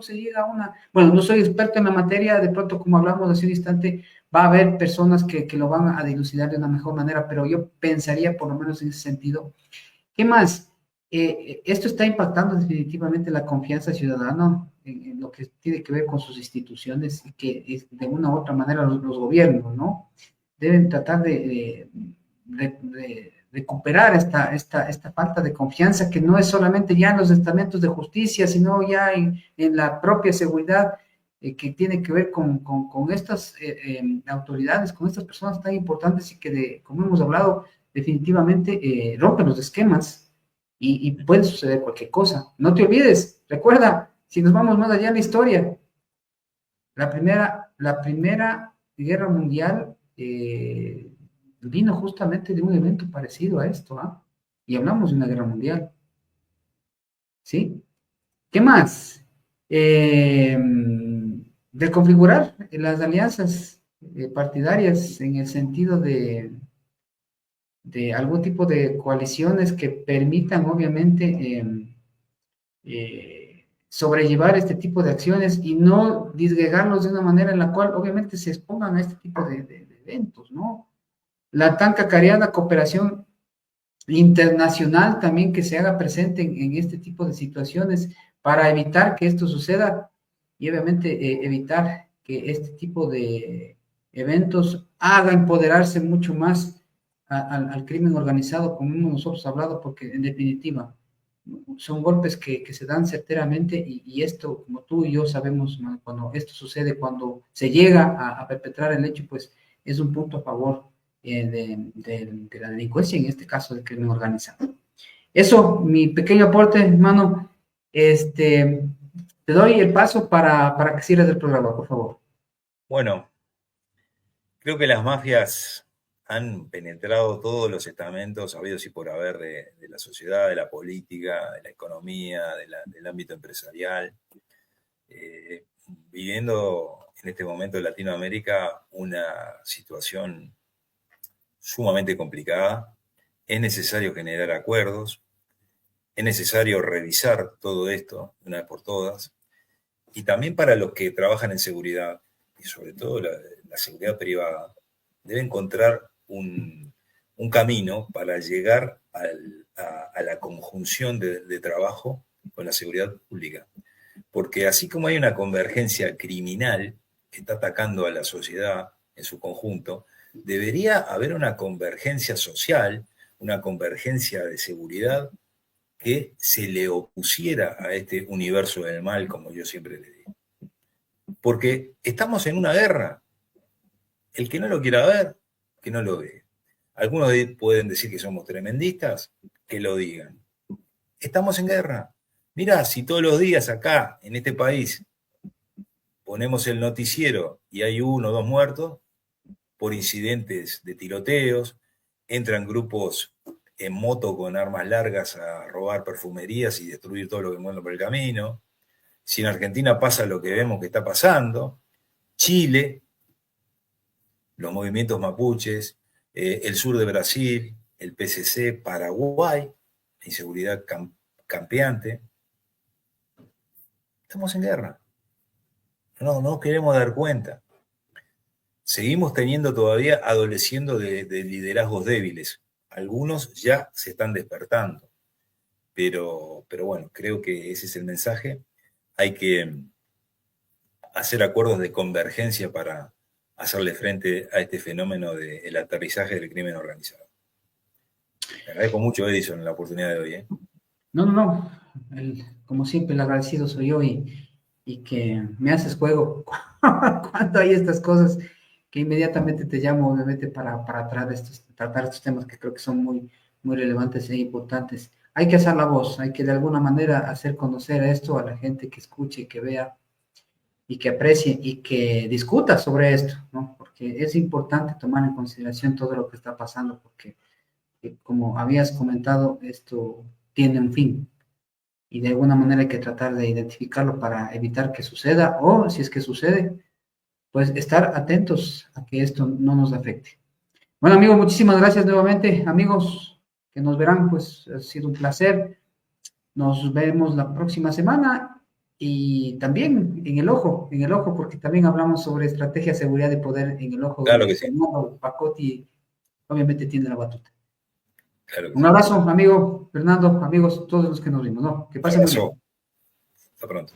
S1: se llega a una... Bueno, no soy experto en la materia, de pronto como hablamos hace un instante, va a haber personas que lo van a dilucidar de una mejor manera, pero yo pensaría por lo menos en ese sentido. ¿Qué más? Esto está impactando definitivamente la confianza ciudadana en lo que tiene que ver con sus instituciones y que de una u otra manera los gobiernos, ¿no? Deben tratar de recuperar esta falta de confianza que no es solamente ya en los estamentos de justicia, sino ya en la propia seguridad que tiene que ver con estas autoridades, con estas personas tan importantes y que, como hemos hablado, definitivamente rompen los esquemas y puede suceder cualquier cosa. No te olvides, recuerda, si nos vamos más allá en la historia, la primera guerra mundial vino justamente de un evento parecido a esto, ¿ah? Y hablamos de una guerra mundial, ¿sí? ¿Qué más? De configurar las alianzas partidarias en el sentido de algún tipo de coaliciones que permitan, obviamente, sobrellevar este tipo de acciones y no disgregarlos de una manera en la cual, obviamente, se expongan a este tipo de eventos, ¿no? La tan cacareada cooperación internacional también que se haga presente en este tipo de situaciones para evitar que esto suceda y obviamente evitar que este tipo de eventos haga empoderarse mucho más al crimen organizado, como hemos nosotros hablado, porque en definitiva son golpes que se dan certeramente y esto, como tú y yo sabemos, ¿no? Cuando esto sucede, cuando se llega a perpetrar el hecho, pues es un punto a favor de la delincuencia, en este caso del crimen organizado. Eso, mi pequeño aporte, hermano. Te doy el paso para que sigas el programa, por favor.
S2: Bueno, creo que las mafias han penetrado todos los estamentos habidos y por haber de la sociedad, de la política, de la economía, del ámbito empresarial. Viviendo en este momento en Latinoamérica una situación sumamente complicada, es necesario generar acuerdos, es necesario revisar todo esto de una vez por todas, y también para los que trabajan en seguridad, y sobre todo la seguridad privada, debe encontrar un camino para llegar a la conjunción de trabajo con la seguridad pública. Porque así como hay una convergencia criminal que está atacando a la sociedad en su conjunto, debería haber una convergencia social, una convergencia de seguridad que se le opusiera a este universo del mal, como yo siempre le digo. Porque estamos en una guerra. El que no lo quiera ver, que no lo ve. Algunos pueden decir que somos tremendistas, que lo digan. Estamos en guerra. Mirá, si todos los días acá, en este país, ponemos el noticiero y hay 1 o 2 muertos por incidentes de tiroteos, entran grupos en moto con armas largas a robar perfumerías y destruir todo lo que encuentran por el camino. Si en Argentina pasa lo que vemos que está pasando, Chile, los movimientos mapuches, el sur de Brasil, el PCC, Paraguay, la inseguridad campeante. Estamos en guerra. No nos queremos dar cuenta. Seguimos teniendo todavía, adoleciendo de liderazgos débiles. Algunos ya se están despertando. Pero bueno, creo que ese es el mensaje. Hay que hacer acuerdos de convergencia para hacerle frente a este fenómeno del aterrizaje del crimen organizado. Te agradezco mucho, Edison, la oportunidad de hoy.
S1: No. como siempre, el agradecido soy yo y que me haces juego cuando hay estas cosas que inmediatamente te llamo, obviamente, para tratar estos temas que creo que son muy, muy relevantes e importantes. Hay que hacer la voz, hay que de alguna manera hacer conocer esto a la gente que escuche, que vea y que aprecie y que discuta sobre esto, ¿no? Porque es importante tomar en consideración todo lo que está pasando, porque como habías comentado, esto tiene un fin y de alguna manera hay que tratar de identificarlo para evitar que suceda o si es que sucede, pues estar atentos a que esto no nos afecte. Bueno, amigos, muchísimas gracias nuevamente. Amigos que nos verán, pues ha sido un placer. Nos vemos la próxima semana y también en el ojo, porque también hablamos sobre estrategia, seguridad de poder en el ojo.
S2: Claro que sí.
S1: Pacotti obviamente tiene la batuta.
S2: Claro que
S1: Un
S2: sí.
S1: abrazo, amigo Fernando, amigos, todos los que nos vimos, ¿no? Que pasen muy bien.
S2: Abrazo. Hasta pronto.